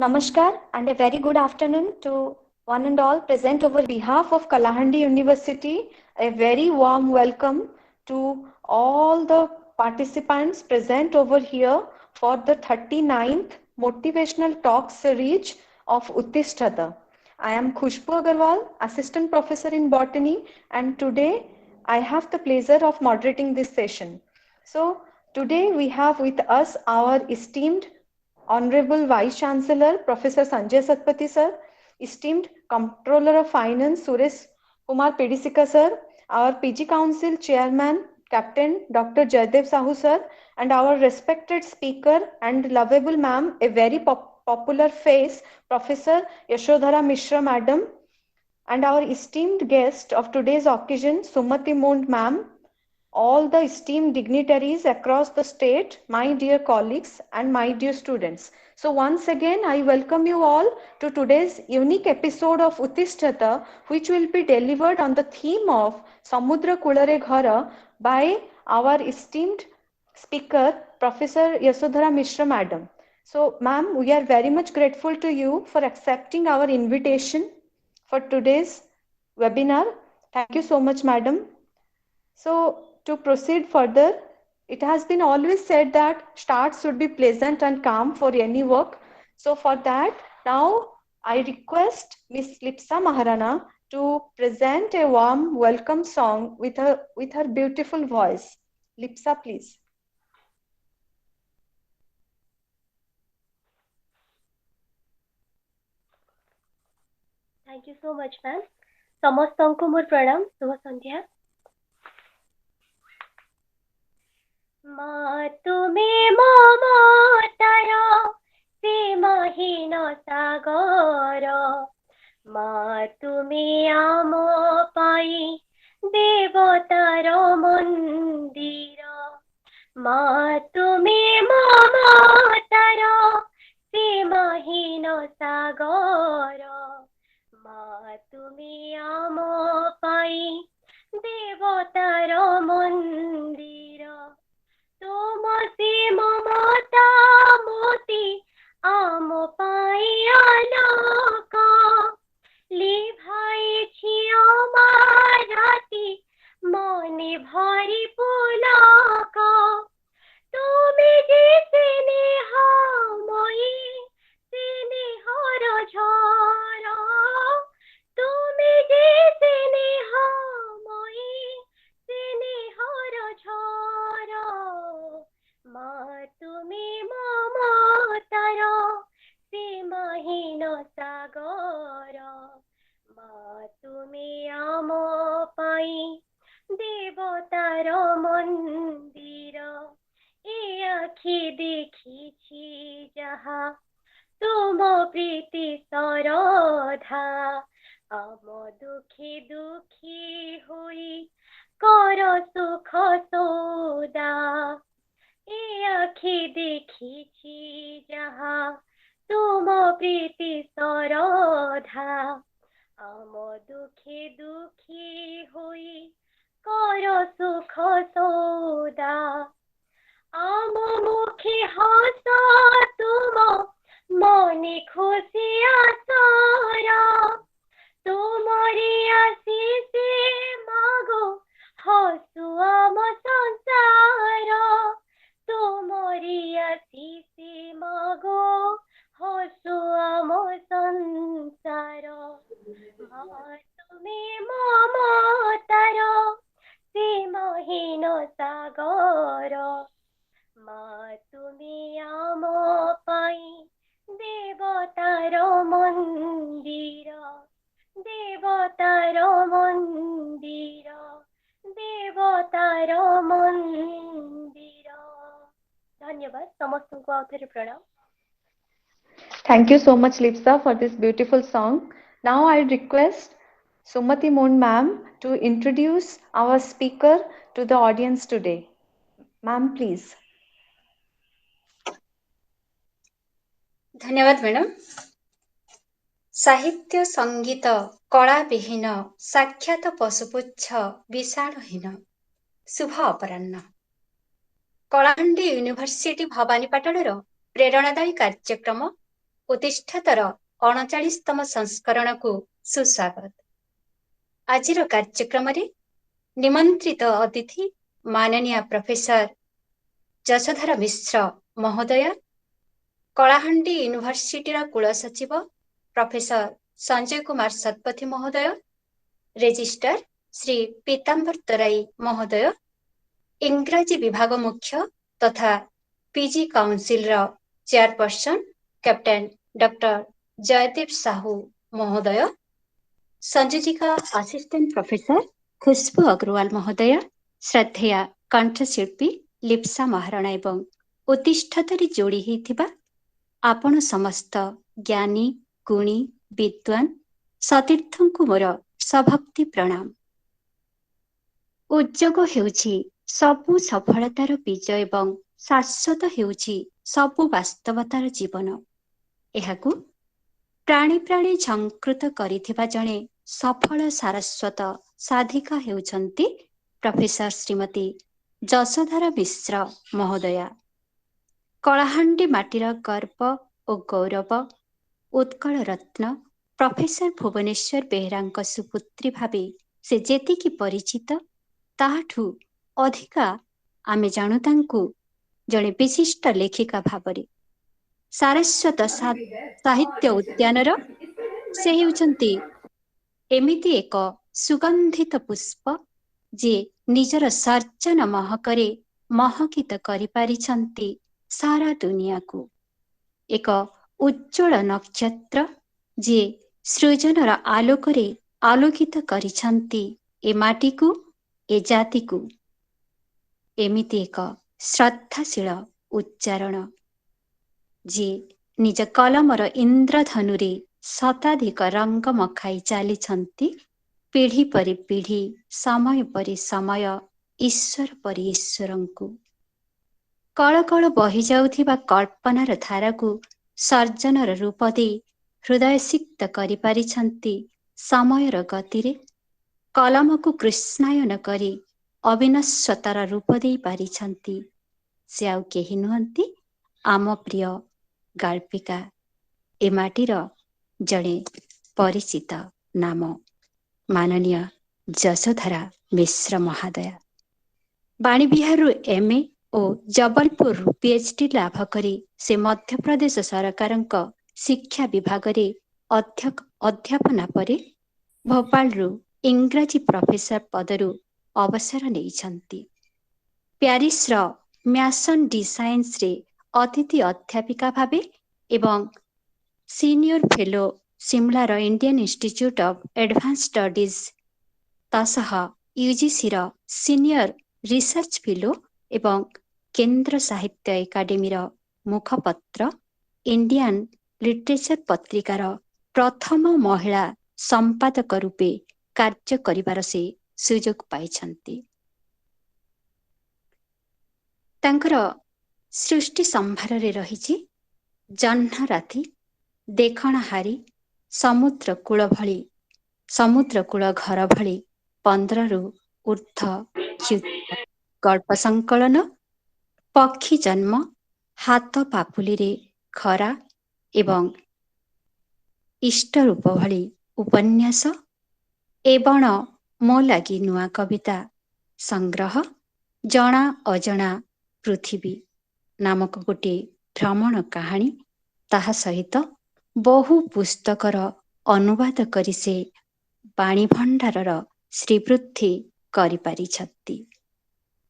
Namaskar and a very good afternoon to one and all present over behalf of Kalahandi University. A very warm welcome to all the participants present over here for the 39th Motivational Talk series of Uttishtata. I am Khushbu Agarwal, Assistant Professor in Botany, and today I have the pleasure of moderating this session. So today we have with us our esteemed Honorable Vice Chancellor Professor Sanjay Satpathy sir, esteemed Comptroller of Finance Suresh Kumar Pedisika sir, our PG Council Chairman Captain Dr. Jaydev Sahu sir, and our respected speaker and lovable ma'am, a very popular face, Professor Yashodhara Mishra madam, and our esteemed guest of today's occasion, Sumati Mond ma'am, all the esteemed dignitaries across the state, my dear colleagues and my dear students. So once again, I welcome you all to today's unique episode of Uttishtata, which will be delivered on the theme of Samudra Kulare Ghara by our esteemed speaker, Professor Yasodhara Mishra Madam. So ma'am, we are very much grateful to you for accepting our invitation for today's webinar. Thank you so much, madam. So to proceed further, it has been always said that starts should be pleasant and calm for any work. So for that, now I request Miss Lipsa Maharana to present a warm welcome song with her beautiful voice. Lipsa, please. Thank you so much, ma'am. ସମସ୍ତଙ୍କୁ ମୋର ପ୍ରଣାମ ଶୁଭ ସନ୍ଧ୍ୟା। ମା ତୁମେ ମମତାର ସୀମାହୀନ ସାଗର, ମା ତୁମେ ଆମ ପାଇଁ ଦେବତାର ମନ୍ଦିର, ମା ତୁମେ ମମତାର ସୀମାହୀନ ସାଗର, ମା ତୁମେ ଆମ ପାଇଁ ଦେବତାର ମନ୍ଦିର, ତୁମ ସେ ମମତା ମୋତି ଆମ ପାଇଁ ଆଲୋକ, ଲିଭାଇଛି ଅମାରାତି ମନେ ଭରି ପୁଲକ, তুমি যে স্নেহময়ী স্নেহর ঝরা, তুমি যে স্নেহময়ী স্নেহর ঝরা, মা তুমি মমতার সীমাহীন সাগর, মা তুমি আম পাই দেবতার মন্দির, এ আখি দেখিছি যাহা তুম প্রীতি সরধা, আম দুঃখে দুঃখী হই কর সুখ সৌদা, এ আখি দেখিছি যাহা তুম প্রীতি সরধা, আম দুঃখে দুঃখী হই কর সুখ সৌদা, আম মুখে হাস তুম মনে খুশি আশারা, তোমারি আশিসে মাগো হসু আম সংসার, তোমারি আশিসে মাগো হসু আম সংসার, মা তুমি মমতার সীমাহীন সাগর, মা তুমি আম পাই দেবতার মন্দির, দেবতার মন্দির, দেবতার মন্দির। ধন্যবাদ ସମସ୍ତଙ୍କୁ ଆଉ ଥରେ ପ୍ରଣାମ। Thank you so much, Lipsa, for this beautiful song. Now I request Sumati Mond ma'am to introduce our speaker to the audience today. Ma'am, please. ଧନ୍ୟବାଦ ମ୍ୟାଡ଼ାମ। ସାହିତ୍ୟ ସଙ୍ଗୀତ କଳା ବିହୀନ ସାକ୍ଷାତ ପଶୁପୁଚ୍ଛ ବିଶାଳହୀନ। ଶୁଭ ଅପରାହ୍ନ। କଳାହାଣ୍ଡି ୟୁନିଭର୍ସିଟି ଭବାନୀପାଟଣର ପ୍ରେରଣାଦାୟୀ କାର୍ଯ୍ୟକ୍ରମ उत्तिष्ठतर 39तम संस्करणକୁ सुस्वागत। आजिर कार्यक्रमରେ निमन्त्रित अतिथि माननीय प्रोफेसर ଯଶୋଧାରା ମିଶ୍ର ମହୋଦୟ, କଳାହାଣ୍ଡି ୟୁନିଭର୍ସିଟିର କୁଳସଚିବ ପ୍ରଫେସର ସଞ୍ଜୟ କୁମାର ଶତପଥୀ ମହୋଦୟ, ରେଜିଷ୍ଟ୍ରାର ଶ୍ରୀ ପୀତାମ୍ବର ତରାଇ ମହୋଦୟ, ଇଂରାଜୀ ବିଭାଗ ମୁଖ୍ୟ ତଥା PG counsellor chairperson captain doctor Jayadev Sahu ମହୋଦୟ, ସଂଯୋଜିକା ଆସିଷ୍ଟାଣ୍ଟ ପ୍ରଫେସର ଖୁସବୁ ଅଗ୍ରୱାଲ ମହୋଦୟ, ଶ୍ରଦ୍ଧେୟା କଣ୍ଠଶିଳ୍ପୀ ଲିପ୍ସା ମହାରଣା ଏବଂ ଉତ୍ତିଷ୍ଠତରେ ଯୋଡ଼ି ହୋଇଥିବା ଆପଣ ସମସ୍ତ ଜ୍ଞାନୀ ଗୁଣୀ ବିଦ୍ୱାନ ସତୀର୍ଥଙ୍କୁ ମୋର ସଭକ୍ତି ପ୍ରଣାମ। ଉଦ୍ଯୋଗ ହେଉଛି ସବୁ ସଫଳତାର ବୀଜ ଏବଂ ଶାଶ୍ୱତ ହେଉଛି ସବୁ ବାସ୍ତବତାର ଜୀବନ। ଏହାକୁ ପ୍ରାଣୀ ପ୍ରାଣୀ ଝଙ୍କୃତ କରିଥିବା ଜଣେ ସଫଳ ସାରସ୍ୱତ ସାଧିକା ହେଉଛନ୍ତି ପ୍ରଫେସର ଶ୍ରୀମତୀ ଯଶୋଧାରା ମିଶ୍ର ମହୋଦୟା। କଳାହାଣ୍ଡି ମାଟିର ଗର୍ବ ଓ ଗୌରବ, ଉତ୍କଳ ରତ୍ନ ପ୍ରଫେସର ଭୁବନେଶ୍ୱର ବେହେରାଙ୍କ ସୁପୁତ୍ରୀ ଭାବେ ସେ ଯେତିକି ପରିଚିତ, ତାହାଠୁ ଅଧିକା ଆମେ ଜାଣୁ ତାଙ୍କୁ ଜଣେ ବିଶିଷ୍ଟ ଲେଖିକା ଭାବରେ। ସାରସ୍ୱତ ସାହିତ୍ୟ ଉଦ୍ୟାନର ସେ ହେଉଛନ୍ତି ଏମିତି ଏକ ସୁଗନ୍ଧିତ ପୁଷ୍ପ ଯେ ନିଜର ସର୍ଜନ ମହକରେ ମହକିତ କରିପାରିଛନ୍ତି ସାରା ଦୁନିଆକୁ। ଏକ ଉଜ୍ଜ୍ୱଳ ନକ୍ଷତ୍ର ଯିଏ ସୃଜନର ଆଲୋକରେ ଆଲୋକିତ କରିଛନ୍ତି ଏ ମାଟିକୁ, ଏ ଜାତିକୁ। ଏମିତି ଏକ ଶ୍ରଦ୍ଧାଶୀଳ ଉଚ୍ଚାରଣ ଯିଏ ନିଜ କଲମର ଇନ୍ଦ୍ରଧନୁରେ ଶତାଧିକ ରଙ୍ଗ ମଖାଇ ଚାଲିଛନ୍ତି ପିଢ଼ି ପରେ ପିଢ଼ି, ସମୟ ପରେ ସମୟ, ଈଶ୍ୱର ପରେ ଈଶ୍ୱରଙ୍କୁ। କଳ କଳ ବହିଯାଉଥିବା କଳ୍ପନାର ଧାରାକୁ ସର୍ଜନର ରୂପ ଦେଇ ହୃଦୟସିକ୍ତ କରିପାରିଛନ୍ତି ସମୟର ଗତିରେ। କଲମକୁ କୃଷ୍ଣାୟନ କରି ଅବିନଶ୍ୱତାର ରୂପ ଦେଇ ପାରିଛନ୍ତି। ସେ ଆଉ କେହି ନୁହନ୍ତି, ଆମ ପ୍ରିୟ ଗାଳ୍ପିକା, ଏ ମାଟିର ଜଣେ ପରିଚିତ ନାମ ମାନନୀୟ ଯଶୋଧାରା ମିଶ୍ର ମହୋଦୟା। ବାଣୀବିହାରରୁ MA ଓ ଜବଲପୁରରୁ PhD ଲାଭ କରି ସେ ମଧ୍ୟପ୍ରଦେଶ ସରକାରଙ୍କ ଶିକ୍ଷା ବିଭାଗରେ ଅଧ୍ୟାପନା ପରେ ଭୋପାଳରୁ ଇଂରାଜୀ ପ୍ରଫେସର ପଦରୁ ଅବସର ନେଇଛନ୍ତି। ପ୍ୟାରିସର ମ୍ୟାସନ୍ ଡିସାଇନ୍ସରେ ଅତିଥି ଅଧ୍ୟାପିକା ଭାବେ ଏବଂ ସିନିୟର ଫେଲୋ ସିମଲାର Indian institute of advanced studies, ତା ସହ UGCର ସିନିୟର ରିସର୍ଚ୍ଚ ଫେଲୋ ଏବଂ କେନ୍ଦ୍ର ସାହିତ୍ୟ ଏକାଡେମୀର ମୁଖପତ୍ର, ଇଣ୍ଡିଆନ ଲିଟରେଚର ପତ୍ରିକାର ପ୍ରଥମ ମହିଳା ସମ୍ପାଦକ ରୂପେ କାର୍ଯ୍ୟ କରିବାର ସେ ସୁଯୋଗ ପାଇଛନ୍ତି। ତାଙ୍କର ସୃଷ୍ଟି ସମ୍ଭାରରେ ରହିଛି ଜହ୍ନରାତି, ଦେଖଣାହାରୀ, ସମୁଦ୍ରକୂଳ ଘର ଭଳି 15ରୁ ଉର୍ଦ୍ଧ୍ୱ କ୍ଷୁଦ୍ର ଗଳ୍ପ ସଂକଳନ, ପକ୍ଷୀ ଜନ୍ମ, ହାତ ପାପୁଲିରେ ଖରା ଏବଂ ଇଷ୍ଟରୂପ ଭଳି ଉପନ୍ୟାସ, ଏ ବଣ ମୋ ଲାଗି ନୂଆ କବିତା ସଂଗ୍ରହ, ଜଣା ଅଜଣା ପୃଥିବୀ ନାମକ ଗୋଟିଏ ଭ୍ରମଣ କାହାଣୀ, ତାହା ସହିତ ବହୁ ପୁସ୍ତକର ଅନୁବାଦ କରି ସେ ବାଣୀଭଣ୍ଡାରର ଶ୍ରୀବୃଦ୍ଧି କରିପାରିଛନ୍ତି।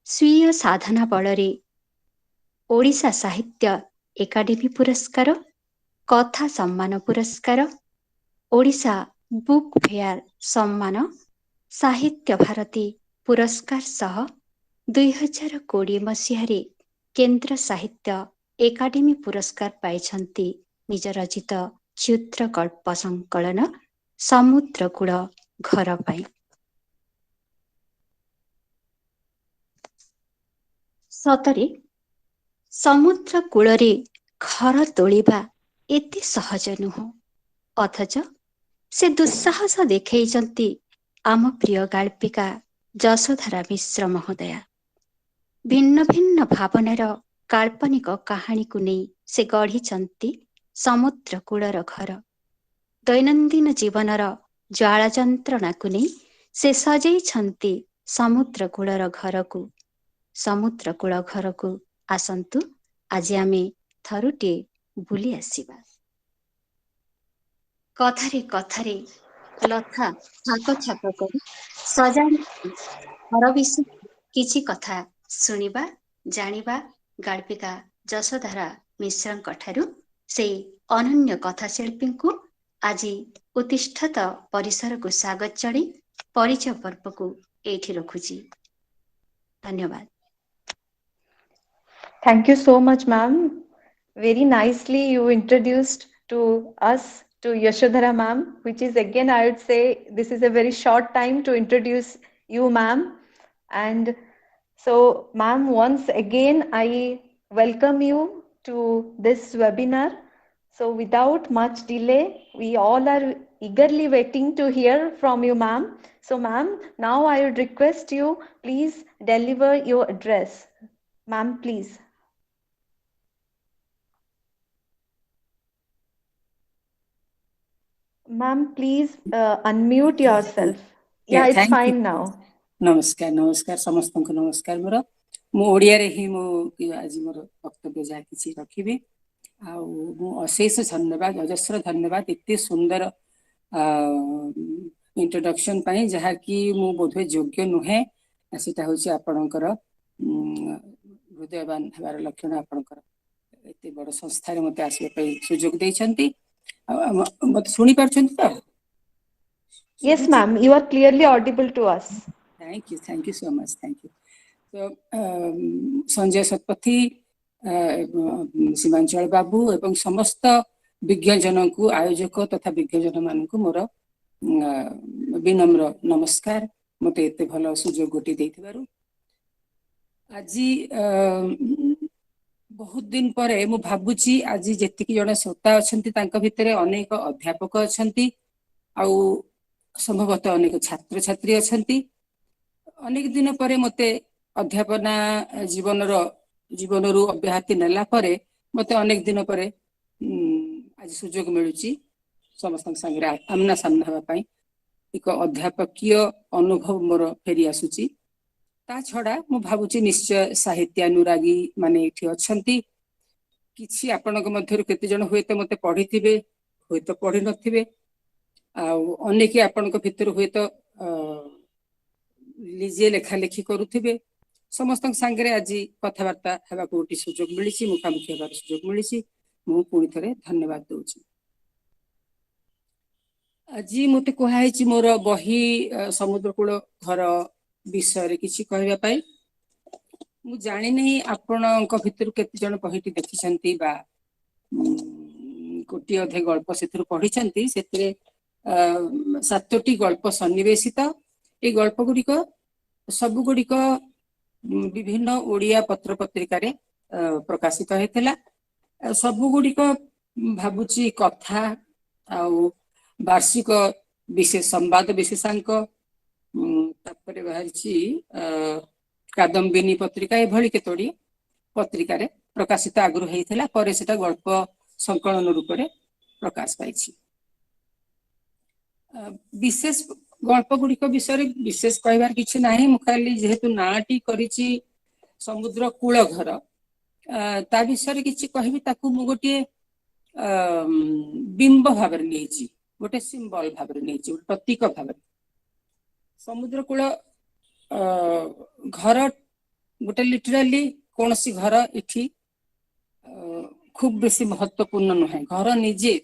ସ୍ୱୀୟ ସାଧନା ବଳରେ ଓଡ଼ିଶା ସାହିତ୍ୟ ଏକାଡେମୀ ପୁରସ୍କାର, କଥା ସମ୍ମାନ ପୁରସ୍କାର, ଓଡ଼ିଶା ବୁକ୍ ଫେୟାର ସମ୍ମାନ, ସାହିତ୍ୟ ଭାରତୀ ପୁରସ୍କାର ସହ 2020 ମସିହାରେ କେନ୍ଦ୍ର ସାହିତ୍ୟ ଏକାଡେମୀ ପୁରସ୍କାର ପାଇଛନ୍ତି ନିଜ ରଚିତ କ୍ଷୁଦ୍ର ଗଳ୍ପ ସଂକଳନ ସମୁଦ୍ରକୂଳ ଘର ପାଇଁ। ସତରେ ସମୁଦ୍ର କୂଳରେ ଘର ତୋଳିବା ଏତେ ସହଜ ନୁହଁ, ଅଥଚ ସେ ଦୁଃସାହସ ଦେଖେଇଛନ୍ତି ଆମ ପ୍ରିୟ ଗାଳ୍ପିକା ଯଶୋଧାରା ମିଶ୍ର ମହୋଦୟା। ଭିନ୍ନ ଭିନ୍ନ ଭାବନାର କାଳ୍ପନିକ କାହାଣୀକୁ ନେଇ ସେ ଗଢ଼ିଛନ୍ତି ସମୁଦ୍ର କୂଳର ଘର। ଦୈନନ୍ଦିନ ଜୀବନର ଜ୍ୱାଳା ଯନ୍ତ୍ରଣାକୁ ନେଇ ସେ ସଜେଇଛନ୍ତି ସମୁଦ୍ର କୂଳର ଘରକୁ। ସମୁଦ୍ର କୂଳ ଘରକୁ ଆସନ୍ତୁ, ଆଜି ଆମେ ଥରୁଟିଏ ବୁଲି ଆସିବା। କଥାରେ କଥାରେ ଲଥା ଥାକ ଥାକ କରି ସଜାଡ଼ିଛି ଘର ବିଷୟରେ କିଛି କଥା ଶୁଣିବା, ଜାଣିବା ଗାଳ୍ପିକା ଯଶୋଧାରା ମିଶ୍ରଙ୍କ ଠାରୁ। ସେଇ ଅନନ୍ୟ କଥାଶିଳ୍ପୀଙ୍କୁ ଆଜି ଉତ୍ତିଷ୍ଠତ ପରିସରକୁ ସ୍ୱାଗତ ଜଣାଇ ପରିଚୟ ପର୍ବକୁ ଏଇଠି ରଖୁଛି। ଧନ୍ୟବାଦ। Thank you so much, ma'am. Very nicely you introduced to us to Yashodhara ma'am, which is again, I would say, this is a very short time to introduce you, ma'am. And so, ma'am, once again, I welcome you to this webinar. So, without much delay, we all are eagerly waiting to hear from you, ma'am. So, ma'am, now I would request you, please deliver your address. Ma'am, please. Ma'am, please unmute yourself. Yeah, it's thank you. fine now. नमस्कार नमस्कार समस्त को नमस्कार। मोर मु ओडिया रे ही मु आज मोर वक्तव्य जा किछि रखिबे। आ मु अशेष धन्यवाद, अजस्र धन्यवाद इतने सुंदर इंट्रोडक्शन पाई, जहा कि मु बोधे योग्य नुहे। सेटा होछि आपणकर हृदयवान हेबार लक्षण। आपणकर एते बड़ संस्था रे मते आसीबे पई सुजोग दैछंती। मते सुनी पारछंती त? Yes, ma'am, you are clearly audible to us. Thank you so much, thank you. So, Sanjay Satpathy, Seemanchal बाबू एवं समस्त विज्ञजन को, आयोजक तथा विज्ञजन मान को मोर विनम्र नमस्कार। मते एते भल सुजोग गोटी देथिबारु आज बहुत दिन पर मु भाबुची आज जेतिकी जने श्रोता अछंती तांका भितरे अनेक अध्यापक अछंती, आउ संभवतः अनेक छात्र छात्री अछंती। अनेक दिन पर मते अध्यापना जीवनरू अब्याहति नेला परे मते अनेक दिन पर आज सुजोग मिलुची समस्त संगे आमना सामना हवा पाई। एक अध्यापकीय अनुभव मोर फेरी आसुची। ता छड़ा मु भाबुची निश्चय साहित्यानुरागी माने एठी अछंती। किछि आपनक मध्यरु केते जण होय त मते पढिथिबे, होय त पढि नथिबे। अनेक आपनक भितर हुए तो निजे लेखा लेखी करुथिबे। समस्त संगे आज कथबार्ता हेबा को गोटे सुजोग मिलिछि, मुखामुखी हेबार सुजोग मिलिछि। मु पुणी थरे धन्यवाद दउछि। आज मते कहैछि मोर बही समुद्रकूल घर विषय रे किछि कहबा पाई। मु जानि नै आपनक भितर केते जण बहीटी देखिछंती बा कोटी अधे गल्प सेथुर पढिछंती। सेतरे 7टी गल्प सन्निवेशित। ए गल्प गुड़िक सबु गुड़िक विभिन्न ओडिया पत्र पत्रिका रे प्रकाशित हेतला। सबु गुड़िक भाबुची कथा आउ वार्षिक विशेष संवाद विशेषांक तापरे बाहरिची कादम्बिनी पत्रिका ए भली केतोडी पत्रिका रे प्रकाशित आग्रह हेतला। परे सेटा गल्प संकलन रूप रे प्रकाश पाइछि। विशेष गल्प गुड़िक विषय विशेष कहबार किछि नाही। मु खाली जेहेतु नाटी करिछि समुद्र कूल घर, ता विषय किछि कहबी ताकू मु गोटे बिंब भाव रे लेछि, गोटे सिंबल भाव रे लेछि, प्रतीक भाव रे। समुद्र कूल घर गोटे लिटराली कोनसी घर इठी खूब बेसी महत्वपूर्ण नुहे। घर निजे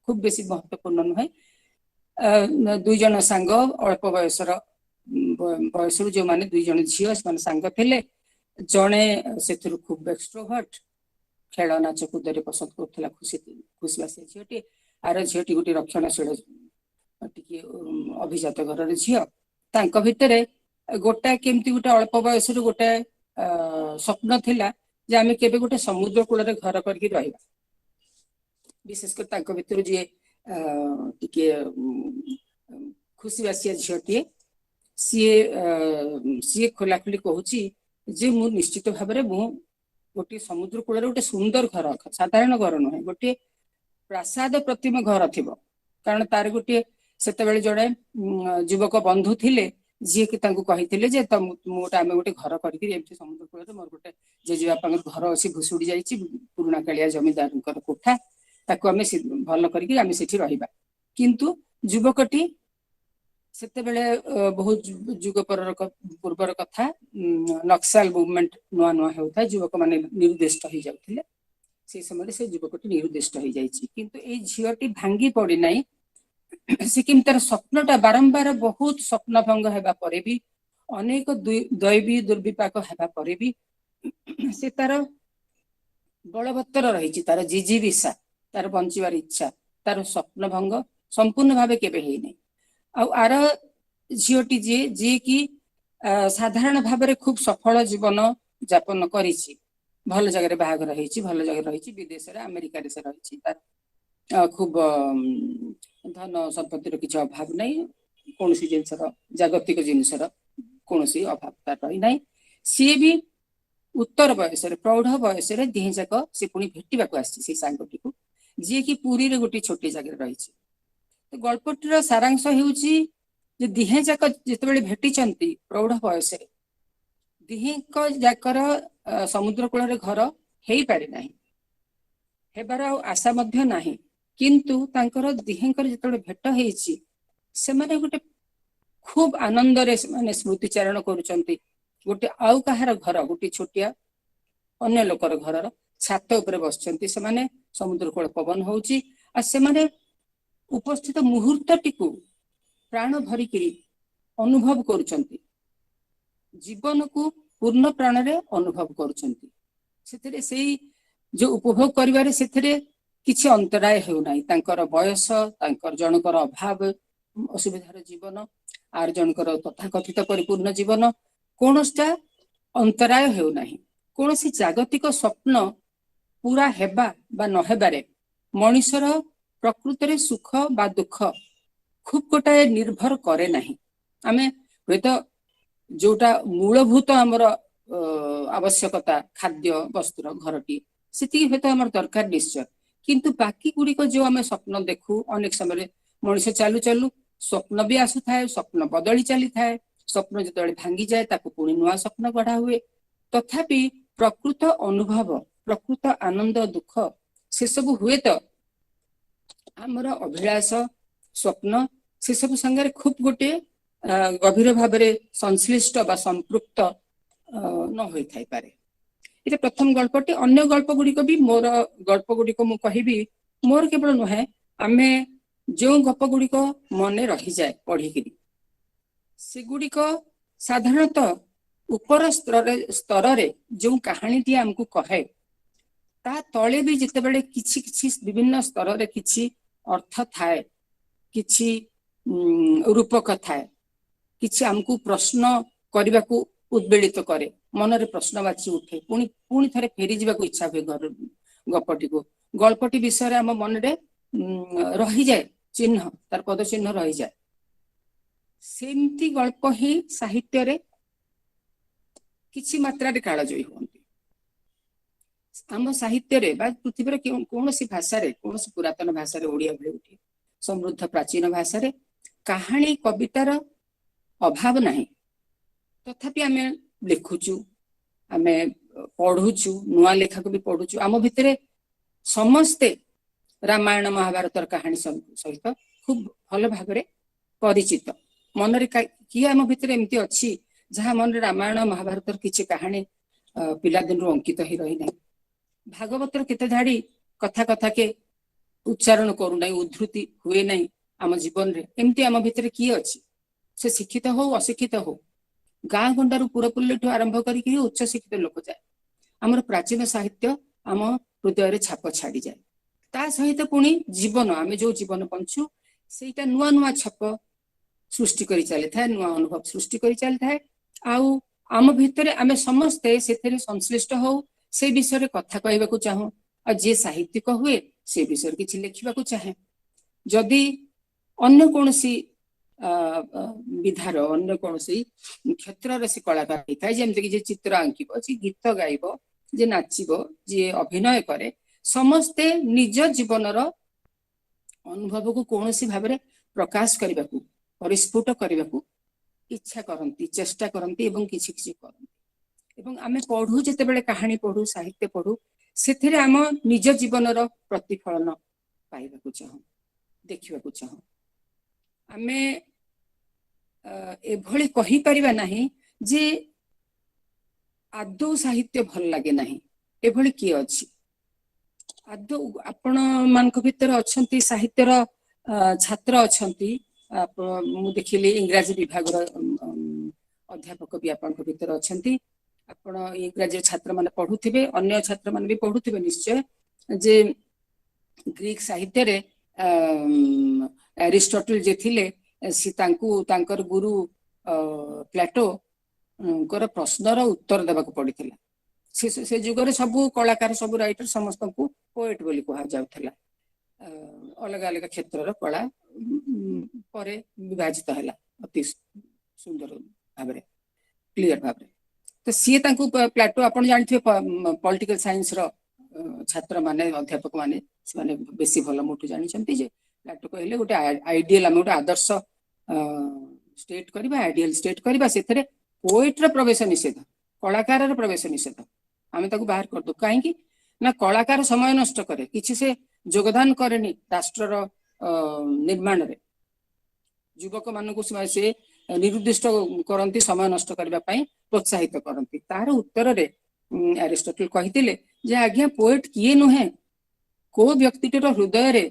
खूब बेसी महत्वपूर्ण नुहे। दुई जन सांग अल्प बयसर बयसरू जो माने दुई जन झियो से सांग थिले। जणे सेथुरु खूब एक्सट्रोवर्ट, खेल नाच कूदरे पसंद करथला, खुशबासी झियोटी। आर झियोटी गोटे रक्षणशील टिके अभिजात घर झियो। तांक भितरे गोटा केमती गोटे अल्प बयसरू गोटे स्वप्न थिला जे आमे केबे गोटे समुद्र कूल रे घर करके रहिबा। विशेषकर तांक भितरू जे टिके खुशबासी झियोटी सी खोला खोली कहूची जे मु निश्चित भाव में मु गोटे समुद्र कूल गोटे सुंदर घर, साधारण घर नुहे, गोटे ପ୍ରାସାଦ ପ୍ରତିମ ଘର ଥିବ, କାରଣ ତାର ଗୋଟିଏ ସେତେବେଳେ ଜଣେ ଯୁବକ ବନ୍ଧୁ ଥିଲେ ଯିଏକି ତାଙ୍କୁ କହିଥିଲେ ଯେ ଆମେ ଗୋଟେ ଘର କରିକି ଏମିତି ସମୁଦ୍ର କୂଳରେ ମୋର ଗୋଟେ ଜେଜେବାପାଙ୍କର ଘର ଅଛି ଭୁଷୁଡି ଯାଇଛି, ପୁରୁଣା କାଳିଆ ଜମିଦାରଙ୍କର କୋଠା, ତାକୁ ଆମେ ଭଲ କରିକି ଆମେ ସେଠି ରହିବା। କିନ୍ତୁ ଯୁବକଟି ସେତେବେଳେ ବହୁତ ଯୁଗ ପୂର୍ବର କଥା, ନକ୍ସଲ ମୁଭମେଣ୍ଟ ନୂଆ ନୂଆ ହେଉଥାଏ, ଯୁବକ ମାନେ ନିରୁଦ୍ଦେଷ୍ଟ ହେଇଯାଉଥିଲେ, ସେଇ ସମୟରେ ସେ ଯୁବକଟି ନିରୁଦ୍ଦେଷ୍ଟ ହେଇଯାଇଛି। କିନ୍ତୁ ଏଇ ଝିଅଟି ଭାଙ୍ଗି ପଡିନାହିଁ, ସେ କେମିତି ତାର ସ୍ୱପ୍ନଟା ବାରମ୍ବାର ବହୁତ ସ୍ୱପ୍ନ ଭଙ୍ଗ ହେବା ପରେ ବି, ଅନେକ ଦୈବୀ ଦୁର୍ବିପାକ ହେବା ପରେ ବି ସେ ତାର ବଳବତ୍ତର ରହିଛି, ତାର ଜିଜିବିଷା, ତାର ବଞ୍ଚିବାର ଇଚ୍ଛା, ତାର ସ୍ୱପ୍ନ ଭଙ୍ଗ ସମ୍ପୂର୍ଣ୍ଣ ଭାବେ କେବେ ହେଇନାହିଁ। ଆଉ ଆର ଝିଅଟି ଯିଏକି ସାଧାରଣ ଭାବରେ ଖୁବ ସଫଳ ଜୀବନ ଯାପନ କରିଛି, ଭଲ ଜାଗାରେ ବାହାଘର ହେଇଛି, ଭଲ ଜାଗାରେ ରହିଛି, ବିଦେଶରେ ଆମେରିକାରେ ସେ ରହିଛି, ତାର ଖୁବ ଧନ ସମ୍ପତ୍ତିର କିଛି ଅଭାବ ନାହିଁ, କୌଣସି ଜିନିଷର ଜାଗତିକ ଜିନିଷର କୌଣସି ଅଭାବ ତାର ରହିନାହିଁ। ସିଏ ବି ଉତ୍ତର ବୟସରେ ପ୍ରୌଢ ବୟସରେ ଦିହେଁ ଯାକ ସେ ପୁଣି ଭେଟିବାକୁ ଆସିଛି ସେଇ ସାଙ୍ଗଟିକୁ, ଯିଏକି ପୁରୀରେ ଗୋଟେ ଛୋଟିଆ ଜାଗାରେ ରହିଛି। ଗଳ୍ପଟିର ସାରାଂଶ ହେଉଛି ଯେ ଦିହେଁ ଯାକ ଯେତେବେଳେ ଭେଟିଛନ୍ତି ପ୍ରୌଢ ବୟସରେ, ଦିହେଁଙ୍କ ଯାକର ସମୁଦ୍ର କୂଳରେ ଘର ହେଇପାରେ ନାହିଁ, ହେବାର ଆଉ ଆଶା ମଧ୍ୟ ନାହିଁ, କିନ୍ତୁ ତାଙ୍କର ଦିହେଁଙ୍କର ଯେତେବେଳେ ଭେଟ ହେଇଛି ସେମାନେ ଗୋଟେ ଖୁବ ଆନନ୍ଦରେ ସେମାନେ ସ୍ମୃତିଚାରଣ କରୁଛନ୍ତି। ଗୋଟେ ଆଉ କାହାର ଘର, ଗୋଟେ ଛୋଟିଆ ଅନ୍ୟ ଲୋକର ଘରର ଛାତ ଉପରେ ବସିଛନ୍ତି ସେମାନେ, ସମୁଦ୍ର କୂଳ ପବନ ହଉଛି, ଆଉ ସେମାନେ ଉପସ୍ଥିତ ମୁହୂର୍ତ୍ତଟିକୁ ପ୍ରାଣ ଭରିକିରି ଅନୁଭବ କରୁଛନ୍ତି, ଜୀବନକୁ ପୂର୍ଣ୍ଣ ପ୍ରାଣରେ ଅନୁଭବ କରୁଛନ୍ତି। ସେଥିରେ ସେଇ ଯୋଉ ଉପଭୋଗ କରିବାରେ ସେଥିରେ କିଛି ଅନ୍ତରାୟ ହେଉନାହିଁ। ତାଙ୍କର ବୟସ, ତାଙ୍କର ଜଣଙ୍କର ଅଭାବ ଅସୁବିଧାର ଜୀବନ, ଆର ଜଣଙ୍କର ତଥାକଥିତ ପରିପୂର୍ଣ୍ଣ ଜୀବନ, କୌଣସିଟା ଅନ୍ତରାୟ ହେଉନାହିଁ। କୌଣସି ଜାଗତିକ ସ୍ୱପ୍ନ ପୁରା ହେବା ବା ନହେବାରେ ମଣିଷର ପ୍ରକୃତରେ ସୁଖ ବା ଦୁଃଖ ଖୁବ ଗୋଟାଏ ନିର୍ଭର କରେ ନାହିଁ। ଆମେ ହୁଏତ ଯୋଉଟା ମୂଳଭୂତ ଆମର ଆବଶ୍ୟକତା, ଖାଦ୍ୟ ବସ୍ତ୍ର ଘରଟି, ସେତିକି ହୁଏତ ଆମର ଦରକାର ନିଶ୍ଚୟ, କିନ୍ତୁ ବାକି ଗୁଡ଼ିକ ଯୋଉ ଆମେ ସ୍ୱପ୍ନ ଦେଖୁ, ଅନେକ ସମୟରେ ମଣିଷ ଚାଲୁ ଚାଲୁ ସ୍ୱପ୍ନ ବି ଆସୁଥାଏ, ସ୍ୱପ୍ନ ବଦଳି ଚାଲିଥାଏ, ସ୍ୱପ୍ନ ଯେତେବେଳେ ଭାଙ୍ଗିଯାଏ ତାକୁ ପୁଣି ନୂଆ ସ୍ୱପ୍ନ ଗଢ଼ା ହୁଏ। ତଥାପି ପ୍ରକୃତ ଅନୁଭବ, ପ୍ରକୃତ ଆନନ୍ଦ ଦୁଃଖ ସେସବୁ ହୁଏତ ଆମର ଅଭିଳାଷ ସ୍ୱପ୍ନ ସେସବୁ ସାଙ୍ଗରେ ଖୁବ ଗୋଟେ ଗଭୀର ଭାବରେ ସଂଶ୍ଳିଷ୍ଟ ବା ସମ୍ପୃକ୍ତ ନ ହୋଇଥାଇପାରେ। ଏଇଟା ପ୍ରଥମ ଗଳ୍ପଟି। ଅନ୍ୟ ଗଳ୍ପ ଗୁଡ଼ିକ ବି, ମୋର ଗଳ୍ପ ଗୁଡ଼ିକ ମୁଁ କହିବି, ମୋର କେବଳ ନୁହେଁ, ଆମେ ଯେଉଁ ଗପ ଗୁଡ଼ିକ ମନେ ରହିଯାଏ ପଢିକିରି, ସେଗୁଡ଼ିକ ସାଧାରଣତଃ ଉପର ସ୍ତରରେ ଯେଉଁ କାହାଣୀଟି ଆମକୁ କହେ, ତା ତଳେ ବି ଯେତେବେଳେ କିଛି କିଛି ବିଭିନ୍ନ ସ୍ତରରେ କିଛି ଅର୍ଥ ଥାଏ, କିଛି ରୂପକ ଥାଏ, କିଛି ଆମକୁ ପ୍ରଶ୍ନ କରିବାକୁ ଉଦ୍ବେଳିତ କରେ, ମନରେ ପ୍ରଶ୍ନବାଚୀ ଉଠେ, ପୁଣି ଥରେ ଫେରିଯିବାକୁ ଇଚ୍ଛା ହୁଏ ଗପଟିକୁ, ଗଳ୍ପଟି ବିଷୟରେ ଆମ ମନରେ ରହିଯାଏ ଚିହ୍ନ, ତାର ପଦ ଚିହ୍ନ ରହିଯାଏ। ସେମିତି ଗଳ୍ପ ହିଁ ସାହିତ୍ୟରେ କିଛି ମାତ୍ରାରେ କାଳଜୟୀ ହୁଅନ୍ତି। ଆମ ସାହିତ୍ୟରେ ବା ପୃଥିବୀର କୌଣସି ଭାଷାରେ, କୌଣସି ପୁରାତନ ଭାଷାରେ, ଓଡ଼ିଆ ଭଳି ଗୋଟିଏ ସମୃଦ୍ଧ ପ୍ରାଚୀନ ଭାଷାରେ କାହାଣୀ କବିତାର ଅଭାବ ନାହିଁ। ତଥାପି ଆମେ ଲେଖୁଛୁ, ଆମେ ପଢୁଛୁ, ନୂଆ ଲେଖାକୁ ବି ପଢୁଛୁ, ଆମ ଭିତରେ ସମସ୍ତେ ରାମାୟଣ ମହାଭାରତର କାହାଣୀ ସହିତ ଖୁବ ଭଲ ଭାବରେ ପରିଚିତ। ମନରେ କିଏ ଆମ ଭିତରେ ଏମିତି ଅଛି ଯାହା ମନରେ ରାମାୟଣ ମହାଭାରତର କିଛି କାହାଣୀ ପିଲାଦିନରୁ ଅଙ୍କିତ ହେଇ ରହିନାହିଁ। ଭାଗବତର କେତେ ଧାଡି କଥା କଥାକେ ଉଚ୍ଚାରଣ କରୁନାହିଁ, ଉଦ୍ଧୃତି ହୁଏ ନାହିଁ ଆମ ଜୀବନରେ, ଏମିତି ଆମ ଭିତରେ କିଏ ଅଛି? ସେ ଶିକ୍ଷିତ ହଉ ଅଶିକ୍ଷିତ ହଉ, ଗାଁ ଗଣ୍ଡାରୁ ପୁରପଲ୍ଲୀଠୁ ଆରମ୍ଭ କରିକି ଉଚ୍ଚ ଶିକ୍ଷିତ ଲୋକ ଯାଏ, ଆମର ପ୍ରାଚୀନ ସାହିତ୍ୟ ଆମ ହୃଦୟରେ ଛାପ ଛାଡିଯାଏ। ତା ସହିତ ପୁଣି ଜୀବନ, ଆମେ ଯୋଉ ଜୀବନ ବଞ୍ଚୁ, ସେଇଟା ନୂଆ ନୂଆ ଛାପ ସୃଷ୍ଟି କରି ଚାଲିଥାଏ, ନୂଆ ଅନୁଭବ ସୃଷ୍ଟି କରି ଚାଲିଥାଏ। ଆଉ ଆମ ଭିତରେ ଆମେ ସମସ୍ତେ ସେଥିରେ ସଂଶ୍ଳିଷ୍ଟ ହଉ, ସେ ବିଷୟରେ କଥା କହିବାକୁ ଚାହୁଁ, ଆଉ ଯିଏ ସାହିତ୍ୟିକ ହୁଏ ସେ ବିଷୟରେ କିଛି ଲେଖିବାକୁ ଚାହେଁ। ଯଦି ଅନ୍ୟ କୌଣସି ବିଧାର, ଅନ୍ୟ କୌଣସି କ୍ଷେତ୍ରରେ ସେ କଳାକାର ହେଇଥାଏ, ଯେମିତିକି ଯିଏ ଚିତ୍ର ଆଙ୍କିବ, ଯିଏ ଗୀତ ଗାଇବ, ଯିଏ ନାଚିବ, ଯିଏ ଅଭିନୟ କରେ, ସମସ୍ତେ ନିଜ ଜୀବନର अनुभव को कौन सी भाव में प्रकाश करने को परिस्फुट करने को इच्छा करती चेष्टा करती एवं किछि किछि करती एवं आमे पढ़ू जेतेबेले कहानी पढ़ू साहित्य पढ़ू से आम निज जीवन प्रतिफलन पाइबा चाहूँ देखा चाहूँ आमे एभली कहि परिबा नहीं जे आदौ साहित्य भल लगे नहीं एभली किए अछि आदौ आपण मानक भितर अछंती साहित्यर छात्र अछंती मु देखिली इंग्राजी विभाग अध्यापक भी आपण भितर अछंती आपण इंग्राजी छात्र माने पढुथिबे अन्य छात्र माने भी पढुथिबे निश्चय जे ग्रीक साहित्य रे एरिस्टोटल जे थिले सी तांकर गुरु प्लेटो कर प्रश्नर उत्तर देबाक पड़िथिला से जुगरे सबु कलाकार सबु राइटर समस्त को पोएट बोली कहा जाउथला अलग अलग क्षेत्र कला परे विभाजित है अति सुंदर भाव क्लीयर भाव तो सी प्लेटो आप जानते पॉलिटिकल साइंस छात्र माने अध्यापक माने बेसी भल मोटू जानते प्लेटो कहले गोटे आइडियल आम गोटे आदर्श स्टेट करबा आइडियल स्टेट करबा से पोएट्र प्रवेश निषेध कलाकार प्रवेश निषेध आम बाहर कर दो कहीं ना कलाकार समय नष्ट करे किसी से योगदान करेनी राष्ट्र निर्माण रे युवक मानक से निरुद्दिष्ट करती समय नष्ट करने प्रोत्साहित करती तार उत्तर रे एरिस्टोटल कहिथिले जे आज्ञा पोएट किए नुहे को व्यक्तिटर हृदय रे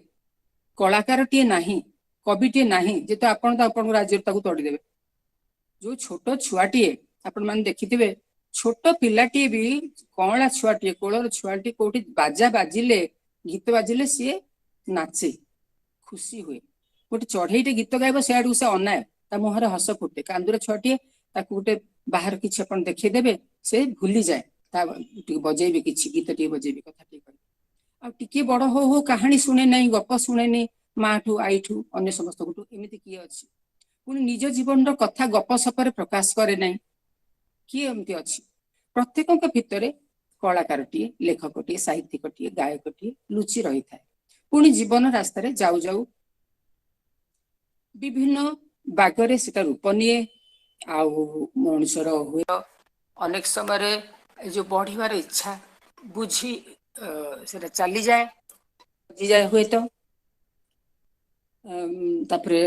कलाकार टीए नाही कवि टीए नाही जे तो आपण राज्य तोड़देवे जो छोट छुआटीए आपण माने देखिथिबे छोट पिलाटीए भी कौला छुआटीए कोलर छुआटी कोठी बाजा बाजिले गीत बाजिले सी नाचे खुशी हुए गोटे चढ़ईटे गीत गायब सियाड़ू से अनाए ता मुहर हस फुटे कांदुर छुआटीए ताकू गोटे बाहर किछि आपण देखिदेबे से भूली जाए ता बजेबे किछि गीत टी बजेबे कथा टी आ टिके बड़ हो कहानी शुणे नहीं गप शुणे नहीं माँ ठू आई ठू अन्य समस्त ठू एमती किए अच्छी पुणी निज जीवन कथा गप सपर प्रकाश करे नहीं किए एमती अच्छी प्रत्येक भितर कलाकारटीए लेखकटीए साहित्यिकटीए गायकटीए लुचि रही था पुणी जीवन रास्तार जाऊ जाऊ विभिन्न बागरे सेटा रूप निए आउ मनुष्यर हुए अनेक समय जो बढ़िबार इच्छा बुझी सेटा चली जाए बुझी जाए हुए तो तापरे